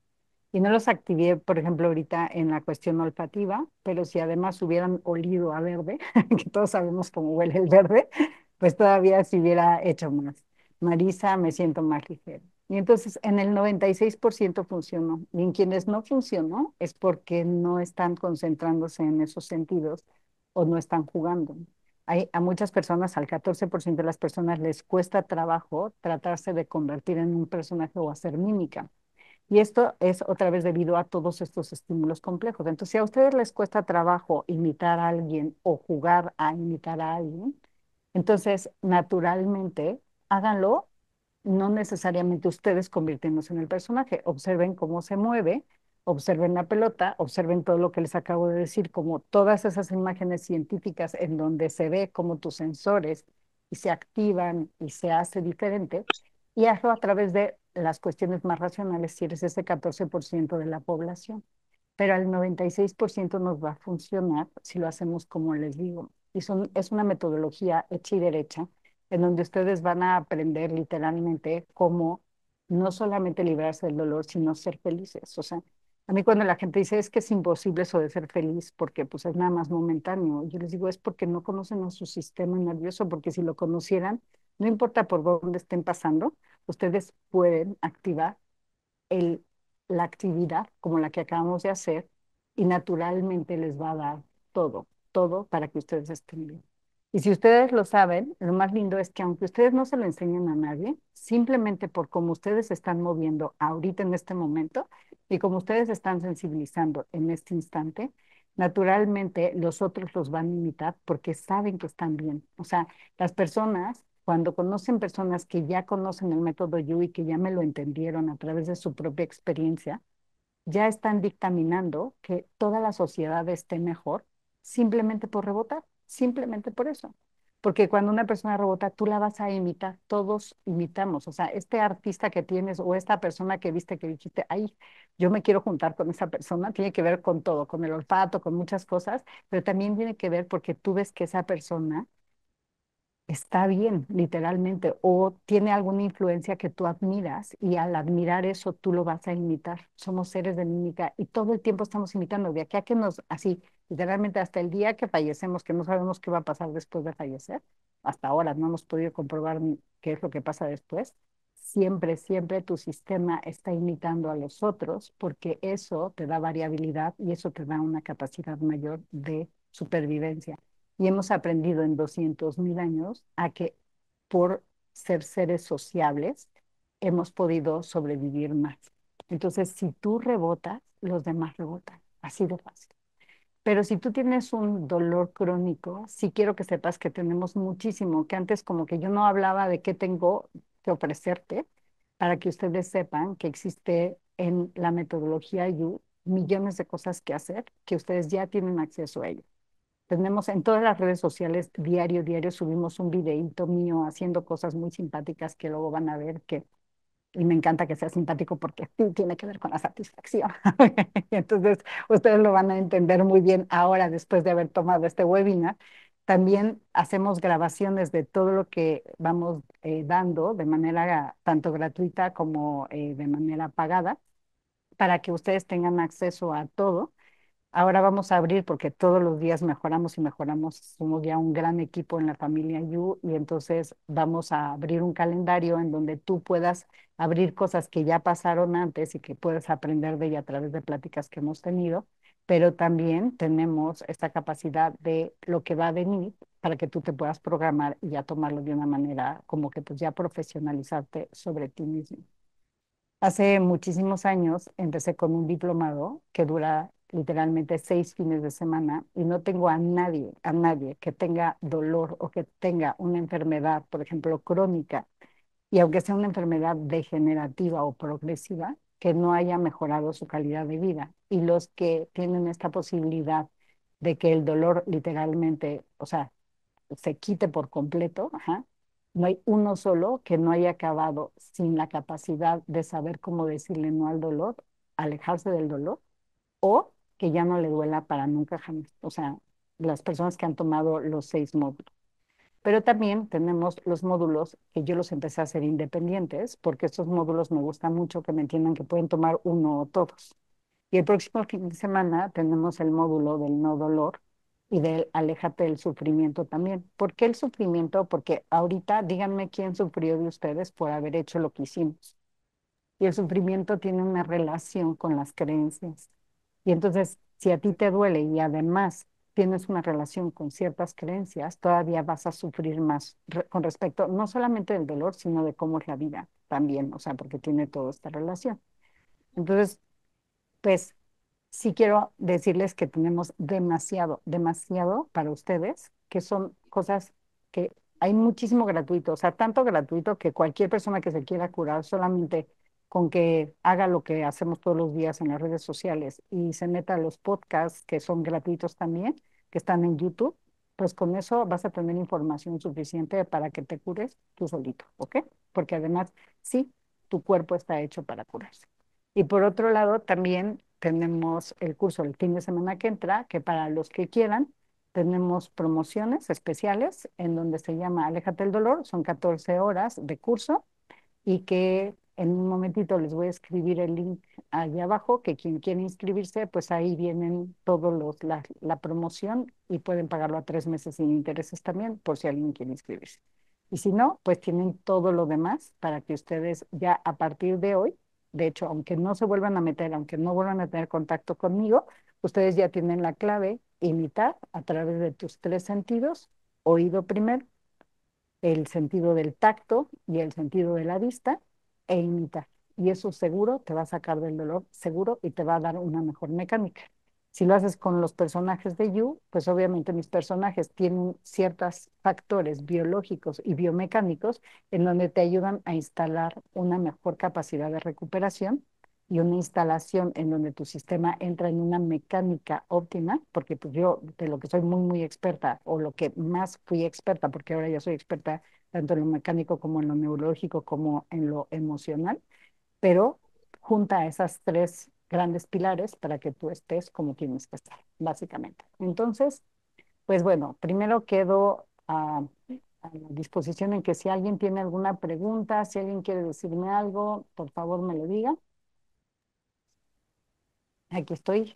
Y no los activé, por ejemplo, ahorita en la cuestión olfativa, pero si además hubieran olido a verde, que todos sabemos cómo huele el verde, pues todavía se hubiera hecho más. Marisa, me siento más ligera. Y entonces en el 96% funcionó. Y en quienes no funcionó es porque no están concentrándose en esos sentidos o no están jugando. Hay, a muchas personas, al 14% de las personas les cuesta trabajo tratarse de convertir en un personaje o hacer mímica. Y esto es otra vez debido a todos estos estímulos complejos. Entonces, si a ustedes les cuesta trabajo imitar a alguien o jugar a imitar a alguien, entonces naturalmente háganlo, no necesariamente ustedes convirtiéndose en el personaje. Observen cómo se mueve, observen la pelota, observen todo lo que les acabo de decir, como todas esas imágenes científicas en donde se ve como tus sensores y se activan y se hace diferente y hazlo a través de las cuestiones más racionales si eres ese 14% de la población. Pero al 96% nos va a funcionar si lo hacemos como les digo. Y es una metodología hecha y derecha en donde ustedes van a aprender literalmente cómo no solamente librarse del dolor, sino ser felices. O sea, a mí cuando la gente dice es que es imposible eso de ser feliz porque pues es nada más momentáneo, yo les digo es porque no conocen a su sistema nervioso, porque si lo conocieran, no importa por dónde estén pasando, ustedes pueden activar el, la actividad como la que acabamos de hacer y naturalmente les va a dar todo para que ustedes estén bien. Y si ustedes lo saben, lo más lindo es que aunque ustedes no se lo enseñen a nadie, simplemente por cómo ustedes se están moviendo ahorita en este momento y como ustedes se están sensibilizando en este instante, naturalmente los otros los van a imitar porque saben que están bien. O sea, las personas cuando conocen personas que ya conocen el método Yu y que ya me lo entendieron a través de su propia experiencia, ya están dictaminando que toda la sociedad esté mejor simplemente por rebotar, simplemente por eso. Porque cuando una persona rebota, tú la vas a imitar, todos imitamos. O sea, este artista que tienes o esta persona que viste que dijiste, ay, yo me quiero juntar con esa persona, tiene que ver con todo, con el olfato, con muchas cosas, pero también tiene que ver porque tú ves que esa persona está bien, literalmente, o tiene alguna influencia que tú admiras y al admirar eso tú lo vas a imitar. Somos seres de mímica y todo el tiempo estamos imitando, de aquí a que nos, así, literalmente hasta el día que fallecemos, que no sabemos qué va a pasar después de fallecer, hasta ahora no hemos podido comprobar qué es lo que pasa después. Siempre, siempre tu sistema está imitando a los otros porque eso te da variabilidad y eso te da una capacidad mayor de supervivencia. Y hemos aprendido en 200.000 años a que por ser seres sociables hemos podido sobrevivir más. Entonces, si tú rebotas, los demás rebotan. Así de fácil. Pero si tú tienes un dolor crónico, sí quiero que sepas que tenemos muchísimo, que antes como que yo no hablaba de qué tengo que ofrecerte, para que ustedes sepan que existe en la metodología You millones de cosas que hacer, que ustedes ya tienen acceso a ello. Tenemos en todas las redes sociales, diario, diario subimos un videíto mío haciendo cosas muy simpáticas que luego van a ver que, y me encanta que sea simpático porque sí tiene que ver con la satisfacción. Entonces, ustedes lo van a entender muy bien ahora después de haber tomado este webinar. También hacemos grabaciones de todo lo que vamos dando de manera tanto gratuita como de manera pagada para que ustedes tengan acceso a todo. Ahora vamos a abrir porque todos los días mejoramos y mejoramos. Somos ya un gran equipo en la familia You y entonces vamos a abrir un calendario en donde tú puedas abrir cosas que ya pasaron antes y que puedes aprender de ella a través de pláticas que hemos tenido, pero también tenemos esta capacidad de lo que va a venir para que tú te puedas programar y ya tomarlo de una manera como que pues ya profesionalizarte sobre ti mismo. Hace muchísimos años empecé con un diplomado que dura literalmente 6 fines de semana y no tengo a nadie que tenga dolor o que tenga una enfermedad, por ejemplo, crónica, y aunque sea una enfermedad degenerativa o progresiva, que no haya mejorado su calidad de vida. Y los que tienen esta posibilidad de que el dolor literalmente, o sea, se quite por completo, ajá. No hay uno solo que no haya acabado sin la capacidad de saber cómo decirle no al dolor, alejarse del dolor, o que ya no le duela para nunca jamás. O sea, las personas que han tomado los 6 módulos. Pero también tenemos los módulos que yo los empecé a hacer independientes, porque estos módulos me gustan mucho que me entiendan que pueden tomar uno o todos. Y el próximo fin de semana tenemos el módulo del no dolor y del aléjate del sufrimiento también. ¿Por qué el sufrimiento? Porque ahorita díganme quién sufrió de ustedes por haber hecho lo que hicimos. Y el sufrimiento tiene una relación con las creencias. Y entonces, si a ti te duele y además tienes una relación con ciertas creencias, todavía vas a sufrir más con respecto no solamente del dolor, sino de cómo es la vida también, o sea, porque tiene toda esta relación. Entonces, pues sí quiero decirles que tenemos demasiado, demasiado para ustedes, que son cosas que hay muchísimo gratuito, o sea, tanto gratuito que cualquier persona que se quiera curar solamente con que haga lo que hacemos todos los días en las redes sociales y se meta a los podcasts que son gratuitos también, que están en YouTube, pues con eso vas a tener información suficiente para que te cures tú solito, ¿ok? Porque además, sí, tu cuerpo está hecho para curarse. Y por otro lado, también tenemos el curso el fin de semana que entra, que para los que quieran, tenemos promociones especiales en donde se llama Aléjate del dolor, son 14 horas de curso y que en un momentito les voy a escribir el link allá abajo, que quien quiere inscribirse, pues ahí vienen todos la promoción y pueden pagarlo a 3 meses sin intereses también, por si alguien quiere inscribirse. Y si no, pues tienen todo lo demás para que ustedes ya a partir de hoy, de hecho, aunque no se vuelvan a meter, aunque no vuelvan a tener contacto conmigo, ustedes ya tienen la clave imitar a través de tus 3 sentidos, oído primero, el sentido del tacto y el sentido de la vista e imitar. Y eso seguro te va a sacar del dolor, seguro, y te va a dar una mejor mecánica. Si lo haces con los personajes de You, pues obviamente mis personajes tienen ciertos factores biológicos y biomecánicos en donde te ayudan a instalar una mejor capacidad de recuperación y una instalación en donde tu sistema entra en una mecánica óptima, porque pues yo de lo que soy muy, muy experta, o lo que más fui experta, porque ahora ya soy experta tanto en lo mecánico como en lo neurológico como en lo emocional, pero junta esas tres grandes pilares para que tú estés como tienes que estar, básicamente. Entonces, pues bueno, primero quedo a la disposición en que si alguien tiene alguna pregunta, si alguien quiere decirme algo, por favor me lo diga. Aquí estoy,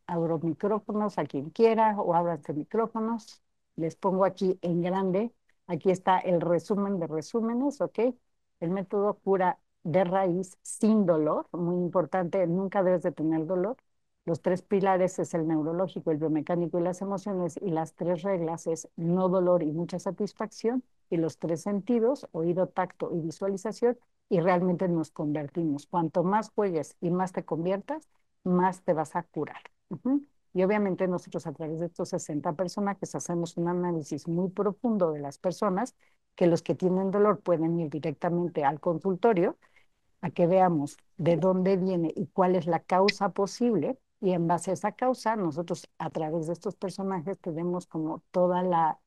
abro micrófonos a quien quiera o ábranse micrófonos. Les pongo aquí en grande. Aquí está el resumen de resúmenes, ¿ok? El método cura de raíz sin dolor, muy importante, nunca debes de tener dolor. Los tres pilares es el neurológico, el biomecánico y las emociones, y las tres reglas es no dolor y mucha satisfacción, y los tres sentidos, oído, tacto y visualización, y realmente nos convertimos. Cuanto más juegues y más te conviertas, más te vas a curar. Ujú. Y obviamente nosotros a través de estos 60 personajes hacemos un análisis muy profundo de las personas, que los que tienen dolor pueden ir directamente al consultorio a que veamos de dónde viene y cuál es la causa posible. Y en base a esa causa, nosotros a través de estos personajes tenemos como toda la,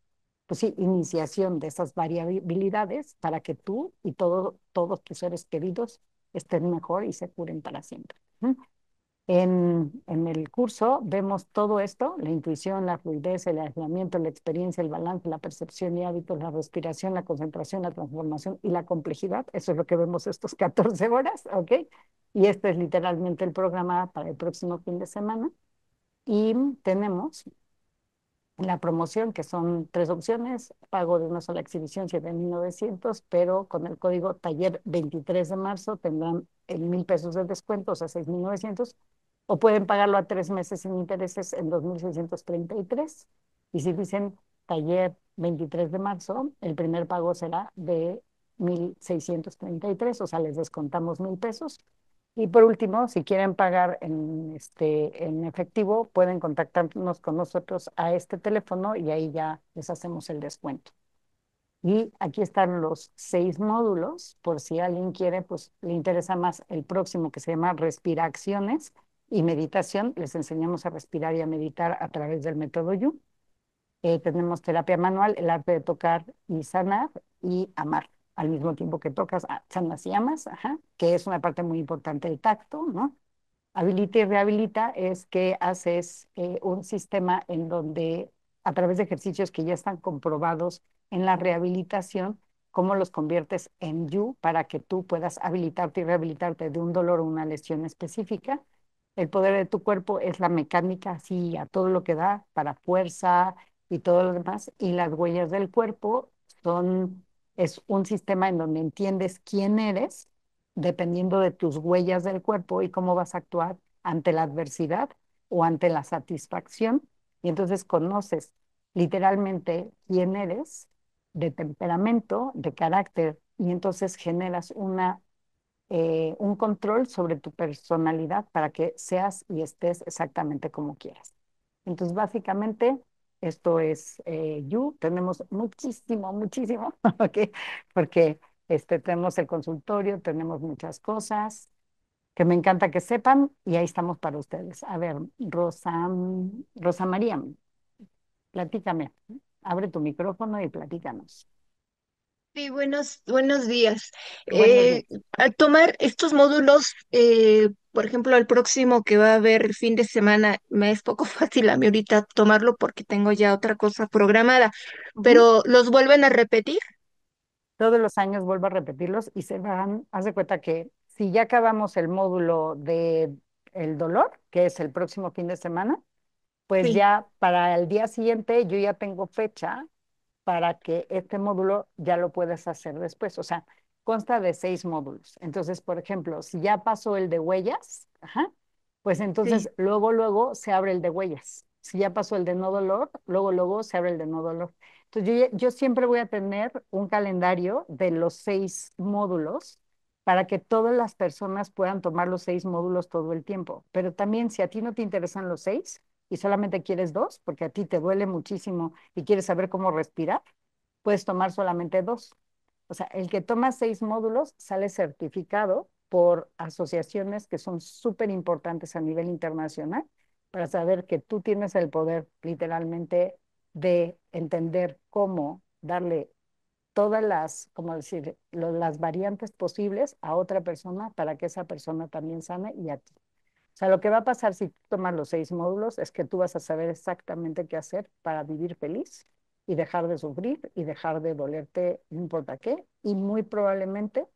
pues sí, iniciación de esas variabilidades para que tú y todos tus seres queridos estén mejor y se curen para siempre. ¿Mm? En el curso vemos todo esto, la intuición, la fluidez, el aislamiento, la experiencia, el balance, la percepción y hábitos, la respiración, la concentración, la transformación y la complejidad. Eso es lo que vemos estos 14 horas, ¿ok? Y este es literalmente el programa para el próximo fin de semana. Y tenemos la promoción, que son tres opciones, pago de una sola exhibición 7,900, pero con el código taller 23 de marzo tendrán el 1,000 pesos de descuento, o sea, 6,900, o pueden pagarlo a 3 meses sin intereses en 2,633. Y si dicen taller 23 de marzo, el primer pago será de 1,633, o sea, les descontamos 1,000 pesos. Y por último, si quieren pagar en efectivo, pueden contactarnos con nosotros a este teléfono y ahí ya les hacemos el descuento. Y aquí están los 6 módulos, por si alguien quiere, pues le interesa más el próximo, que se llama Respiraciones y Meditación. Les enseñamos a respirar y a meditar a través del método You. Tenemos terapia manual, el arte de tocar y sanar y amar al mismo tiempo que tocas, sanas y amas, ajá, que es una parte muy importante del tacto, ¿no? Habilita y rehabilita es que haces un sistema en donde a través de ejercicios que ya están comprobados en la rehabilitación, cómo los conviertes en You para que tú puedas habilitarte y rehabilitarte de un dolor o una lesión específica. El poder de tu cuerpo es la mecánica, así a todo lo que da, para fuerza y todo lo demás. Y las huellas del cuerpo es un sistema en donde entiendes quién eres dependiendo de tus huellas del cuerpo y cómo vas a actuar ante la adversidad o ante la satisfacción. Y entonces conoces literalmente quién eres de temperamento, de carácter, y entonces generas un control sobre tu personalidad para que seas y estés exactamente como quieras. Entonces, básicamente, esto es You. Tenemos muchísimo, muchísimo, ¿ok? Porque tenemos el consultorio, tenemos muchas cosas que me encanta que sepan y ahí estamos para ustedes. A ver, Rosa María, platícame. Abre tu micrófono y platícanos. Sí, buenos días. Buenos días. Al tomar estos módulos, por ejemplo, el próximo que va a haber fin de semana, me es poco fácil a mí ahorita tomarlo porque tengo ya otra cosa programada, Ujú. pero ¿los vuelven a repetir? Todos los años vuelvo a repetirlos y se van, haz de cuenta que si ya acabamos el módulo de el dolor, que es el próximo fin de semana, pues Sí, ya para el día siguiente yo ya tengo fecha para que este módulo ya lo puedas hacer después. O sea, consta de 6 módulos. Entonces, por ejemplo, si ya pasó el de huellas, ajá, pues sí. entonces luego se abre el de huellas. Si ya pasó el de no dolor, luego se abre el de no dolor. Entonces, yo siempre voy a tener un calendario de los 6 módulos para que todas las personas puedan tomar los 6 módulos todo el tiempo. Pero también si a ti no te interesan los 6 y solamente quieres 2, porque a ti te duele muchísimo y quieres saber cómo respirar, puedes tomar solamente 2. O sea, el que toma 6 módulos sale certificado por asociaciones que son súper importantes a nivel internacional para saber que tú tienes el poder literalmente de entender cómo darle todas las, como decir, las variantes posibles a otra persona para que esa persona también sane y a ti. O sea, lo que va a pasar si tú tomas los 6 módulos es que tú vas a saber exactamente qué hacer para vivir feliz y dejar de sufrir y dejar de dolerte, no importa qué, y muy probablemente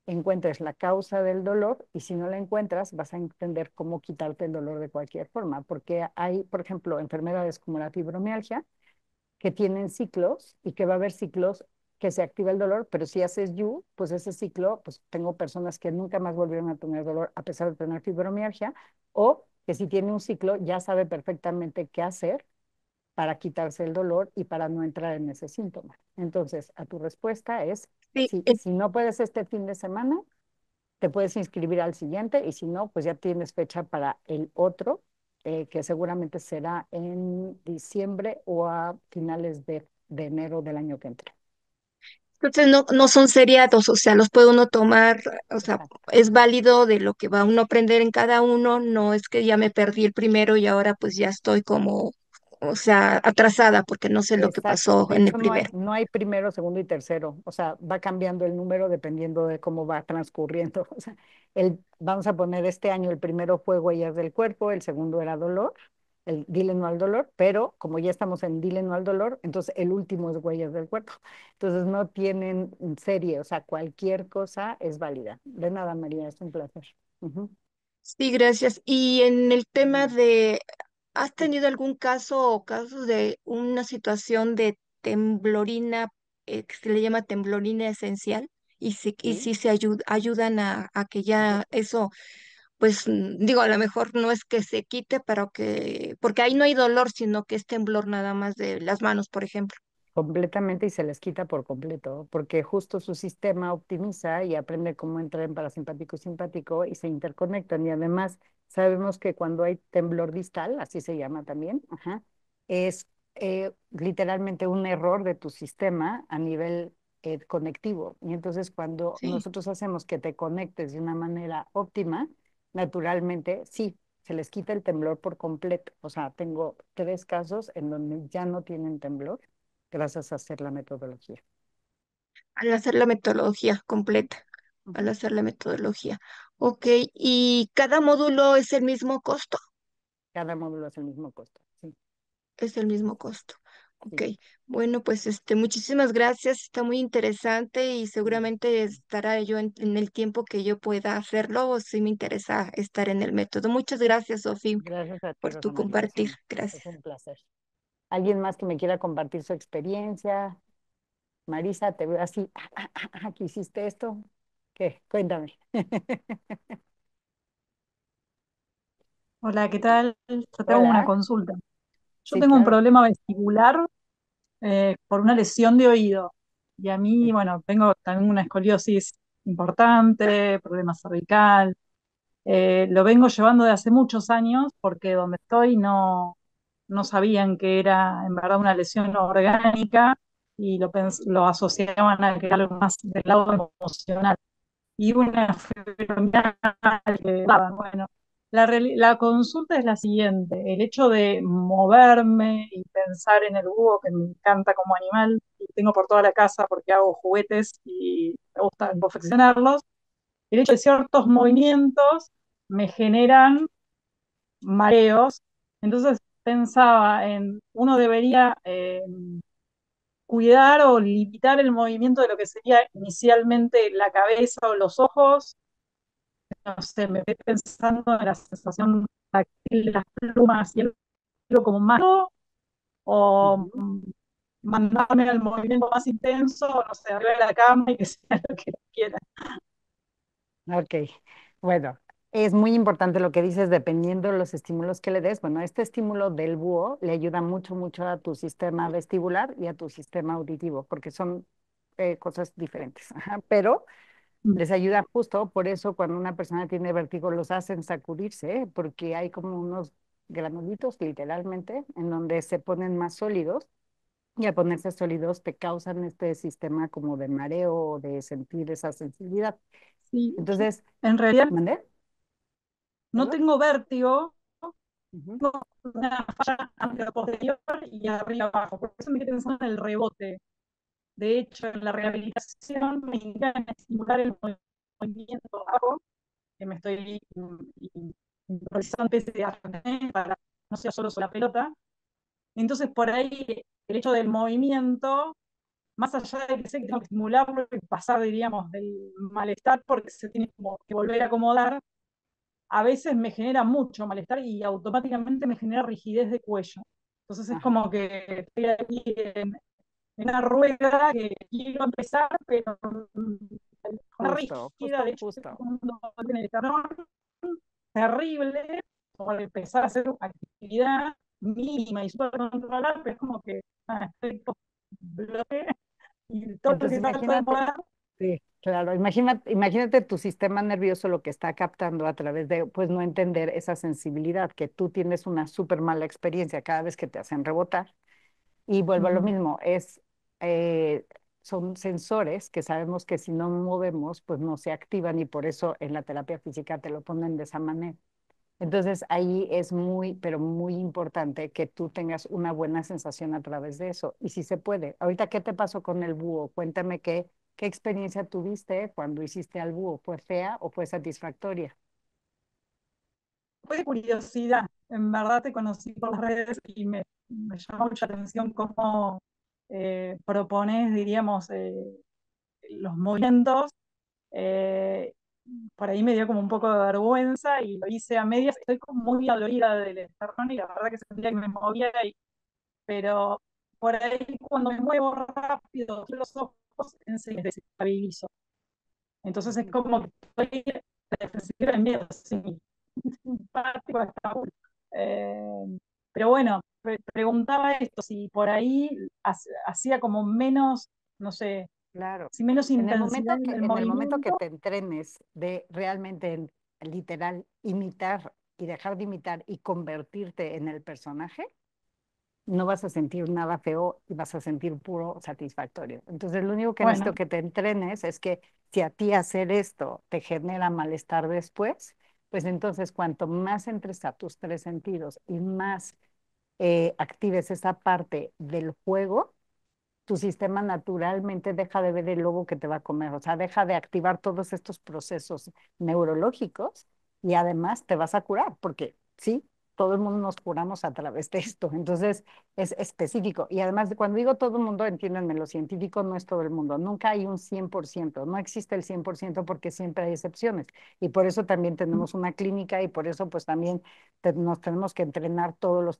encuentres la causa del dolor y si no la encuentras vas a entender cómo quitarte el dolor de cualquier forma, porque hay, por ejemplo, enfermedades como la fibromialgia que tienen ciclos y que va a haber ciclos que se activa el dolor, pero si haces You, pues ese ciclo, pues tengo personas que nunca más volvieron a tener dolor a pesar de tener fibromialgia, o que si tiene un ciclo ya sabe perfectamente qué hacer para quitarse el dolor y para no entrar en ese síntoma. Entonces, a tu respuesta es, Sí, si no puedes este fin de semana, te puedes inscribir al siguiente y si no, pues ya tienes fecha para el otro, que seguramente será en diciembre o a finales de enero del año que entra. entonces no son seriados, o sea, los puede uno tomar, o sea, Exacto. es válido de lo que va uno a aprender en cada uno, no es que ya me perdí el primero y ahora pues ya estoy como, o sea, atrasada porque no sé lo que Exacto. pasó De en el hecho, primero. no hay primero, segundo y tercero. O sea, va cambiando el número dependiendo de cómo va transcurriendo. O sea, vamos a poner este año el primero fue huellas del cuerpo, el segundo era dolor, el dile no al dolor, pero como ya estamos en dile no al dolor, entonces el último es huellas del cuerpo. Entonces no tienen serie, o sea, cualquier cosa es válida. De nada, María, es un placer. Ujú. Sí, gracias. Y en el tema Mm. de, ¿has Sí, tenido algún caso o casos de una situación de temblorina, que se le llama temblorina esencial? Y sí. si se ayudan a que ya eso, pues digo, a lo mejor no es que se quite, pero que, porque ahí no hay dolor, sino que es temblor nada más de las manos, por ejemplo. Completamente y se les quita por completo, porque justo su sistema optimiza y aprende cómo entrar en parasimpático y simpático y se interconectan. Y además sabemos que cuando hay temblor distal, así se llama también, ajá, es literalmente un error de tu sistema a nivel conectivo. Y entonces cuando Sí. nosotros hacemos que te conectes de una manera óptima, naturalmente sí. Se les quita el temblor por completo. O sea, tengo 3 casos en donde ya no tienen temblor gracias a hacer la metodología. Al hacer la metodología completa, al Ujú. hacer la metodología. Ok, ¿y cada módulo es el mismo costo? Cada módulo es el mismo costo. Sí, Es el mismo costo. Ok, sí. bueno, pues muchísimas gracias, está muy interesante y seguramente estará yo en el tiempo que yo pueda hacerlo o si me interesa estar en el método. Muchas gracias, Sofía, Gracias a ti, por Rosa tu María. compartir. Es Gracias. un placer. ¿Alguien más que me quiera compartir su experiencia? Marisa, te veo así. ¿Que hiciste esto? ¿Qué? Cuéntame. Hola, ¿qué tal? Yo te hago una Hola. consulta. Yo Sí, tengo un claro. problema vestibular por una lesión de oído. Y a mí, Sí. bueno, tengo también una escoliosis importante, problema cervical. Lo vengo llevando de hace muchos años porque donde estoy no sabían que era en verdad una lesión orgánica y lo asociaban a que era algo más del lado emocional y una fibromialgia que daban. Bueno, la consulta es la siguiente: el hecho de moverme y pensar en el búho, que me encanta como animal, y tengo por toda la casa porque hago juguetes y me gusta confeccionarlos, el hecho de ciertos movimientos me generan mareos. Entonces pensaba en, uno debería cuidar o limitar el movimiento de lo que sería inicialmente la cabeza o los ojos. No sé, me quedé pensando en la sensación táctil de las plumas y el pelo como más, o Ujú. mandarme al movimiento más intenso, no sé, arriba de la cama y que sea lo que quiera. Ok, bueno, es muy importante lo que dices dependiendo de los estímulos que le des. Bueno, este estímulo del búho le ayuda mucho, mucho a tu sistema vestibular y a tu sistema auditivo, porque son cosas diferentes. Ajá. Pero Les ayuda justo, por eso cuando una persona tiene vértigo los hacen sacudirse, ¿eh? Porque hay como unos granulitos literalmente en donde se ponen más sólidos y al ponerse sólidos te causan este sistema como de mareo o de sentir esa sensibilidad. Sí, Entonces, en realidad ¿mandé? no ¿Perdón? tengo vértigo, Ujú. tengo una falla anteroposterior y arriba abajo. Por eso me quedé pensando en el rebote. De hecho, en la rehabilitación me indican estimular el movimiento abajo, que me estoy improvisando PCA para que no sea solo la pelota. Entonces, por ahí, el hecho del movimiento, más allá de que sé que tengo que estimularlo y pasar, diríamos, del malestar porque se tiene como que volver a acomodar, a veces me genera mucho malestar y automáticamente me genera rigidez de cuello. Entonces es Ajá, como que estoy aquí en una rueda que quiero empezar, pero una justo, rígida, de justo, hecho estoy justo. con un dolor en el esternón terrible por empezar a hacer actividad mínima y súper controlada, pero es como que estoy bloque y todo lo Entonces que trato de imagínate, mover. sí, claro, imagínate tu sistema nervioso lo que está captando a través de, pues no entender esa sensibilidad, que tú tienes una súper mala experiencia cada vez que te hacen rebotar. Y vuelvo a lo Ujú. mismo, eh, son sensores que sabemos que si no movemos, pues no se activan y por eso en la terapia física te lo ponen de esa manera. Entonces ahí es muy, pero muy importante que tú tengas una buena sensación a través de eso. Y si se puede. Ahorita, ¿qué te pasó con el búho? Cuéntame qué experiencia tuviste cuando hiciste al búho. ¿Fue fea o fue satisfactoria? Fue de curiosidad. En verdad te conocí por las redes y me llamó mucha atención cómo propones, diríamos, los movimientos. eh, por ahí me dio como un poco de vergüenza y lo hice a medias. Estoy como muy dolorida del esternón y la verdad que sentía que me movía, pero por ahí cuando me muevo rápido, cierro los ojos, enseguida me desestabilizo. Entonces es Ujú. como que estoy defensiva de miedo, sí, simpático está cool. Pero bueno, preguntaba esto, si por ahí hacía como menos, no sé, Claro. si menos En el intensidad momento en que, el en el momento que movimiento. te entrenes de realmente, literal, imitar y dejar de imitar y convertirte en el personaje, no vas a sentir nada feo y vas a sentir puro satisfactorio. Entonces, lo único que Bueno, necesito que te entrenes es que si a ti hacer esto te genera malestar después, pues entonces cuanto más entres a tus tres sentidos y más actives esa parte del juego, tu sistema naturalmente deja de ver el lobo que te va a comer, o sea, deja de activar todos estos procesos neurológicos y además te vas a curar, porque sí, todo el mundo nos curamos a través de esto, entonces es específico. Y además, cuando digo todo el mundo, entiéndanme, lo científico no es todo el mundo, nunca hay un 100%, no existe el 100% porque siempre hay excepciones. Y por eso también tenemos una clínica y por eso pues también nos tenemos que entrenar todos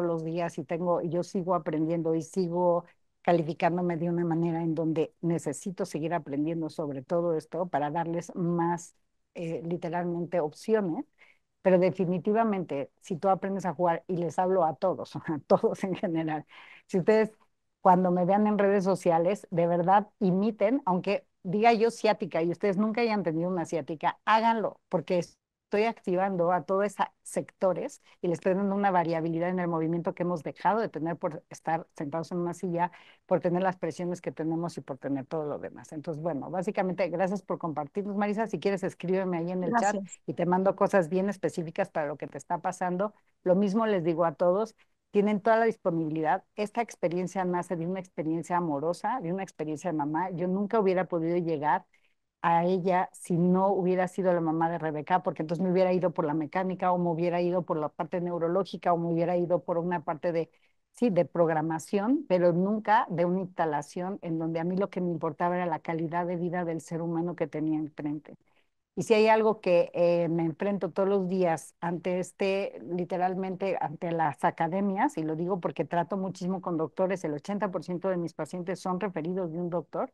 los días y yo sigo aprendiendo y sigo calificándome de una manera en donde necesito seguir aprendiendo sobre todo esto para darles más, literalmente, opciones. Pero definitivamente, si tú aprendes a jugar, y les hablo a todos, a todos en general, si ustedes cuando me vean en redes sociales, de verdad imiten, aunque diga yo ciática y ustedes nunca hayan tenido una ciática, háganlo, porque estoy activando a todos esos sectores y les estoy dando una variabilidad en el movimiento que hemos dejado de tener por estar sentados en una silla, por tener las presiones que tenemos y por tener todo lo demás. Entonces, bueno, básicamente, gracias por compartirnos, Marisa. Si quieres, escríbeme ahí en el chat gracias. y te mando cosas bien específicas para lo que te está pasando. Lo mismo les digo a todos, tienen toda la disponibilidad. Esta experiencia nace de una experiencia amorosa, de una experiencia de mamá. Yo nunca hubiera podido llegar a ella si no hubiera sido la mamá de Rebeca, porque entonces me hubiera ido por la mecánica o me hubiera ido por la parte neurológica o me hubiera ido por una parte de, sí, de programación, pero nunca de una instalación en donde a mí lo que me importaba era la calidad de vida del ser humano que tenía enfrente. Y si hay algo que me enfrento todos los días ante literalmente ante las academias, y lo digo porque trato muchísimo con doctores, el 80% de mis pacientes son referidos de un doctor,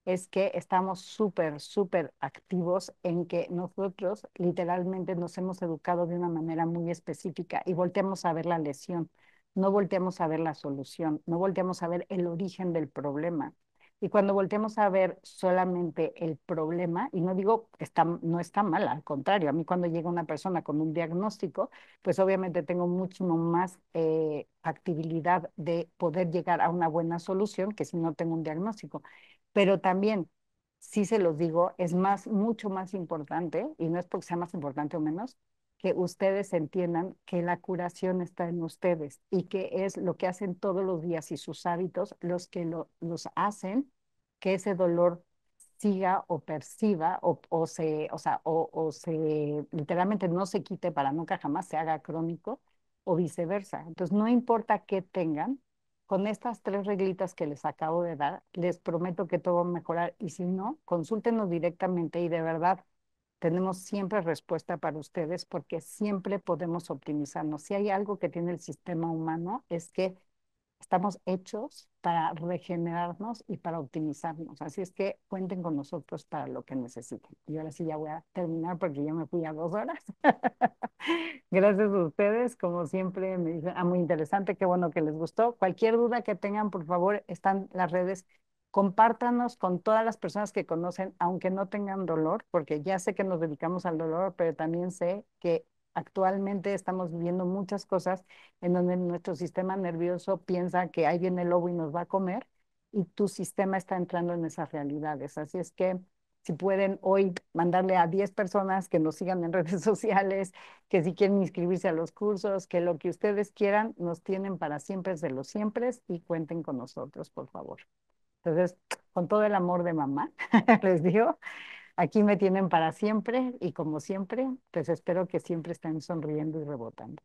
es que estamos súper, súper activos en que nosotros literalmente nos hemos educado de una manera muy específica y volteamos a ver la lesión, no volteamos a ver la solución, no volteamos a ver el origen del problema. Y cuando volteamos a ver solamente el problema, y no digo no está mal, al contrario, a mí cuando llega una persona con un diagnóstico, pues obviamente tengo mucho más factibilidad de poder llegar a una buena solución que si no tengo un diagnóstico. Pero también, sí se los digo, es mucho más importante, y no es porque sea más importante o menos, que ustedes entiendan que la curación está en ustedes y que es lo que hacen todos los días y sus hábitos los que los hacen que ese dolor siga o perciba o se literalmente no se quite para nunca jamás se haga crónico o viceversa. Entonces, no importa qué tengan, con estas tres reglitas que les acabo de dar, les prometo que todo va a mejorar y si no, consúltenos directamente y de verdad tenemos siempre respuesta para ustedes porque siempre podemos optimizarnos. Si hay algo que tiene el sistema humano es que estamos hechos para regenerarnos y para optimizarnos. Así es que cuenten con nosotros para lo que necesiten. Y ahora sí ya voy a terminar porque ya me fui a 2 horas. Gracias a ustedes, como siempre me dicen, muy interesante, qué bueno que les gustó. Cualquier duda que tengan, por favor, están las redes. Compártanos con todas las personas que conocen, aunque no tengan dolor, porque ya sé que nos dedicamos al dolor, pero también sé que actualmente estamos viviendo muchas cosas en donde nuestro sistema nervioso piensa que ahí viene el lobo y nos va a comer, y tu sistema está entrando en esas realidades. Así es que si pueden hoy mandarle a 10 personas que nos sigan en redes sociales, que si quieren inscribirse a los cursos, que lo que ustedes quieran, nos tienen para siempre de los siempre y cuenten con nosotros, por favor. Entonces, con todo el amor de mamá, les digo, aquí me tienen para siempre y como siempre, pues espero que siempre estén sonriendo y rebotando.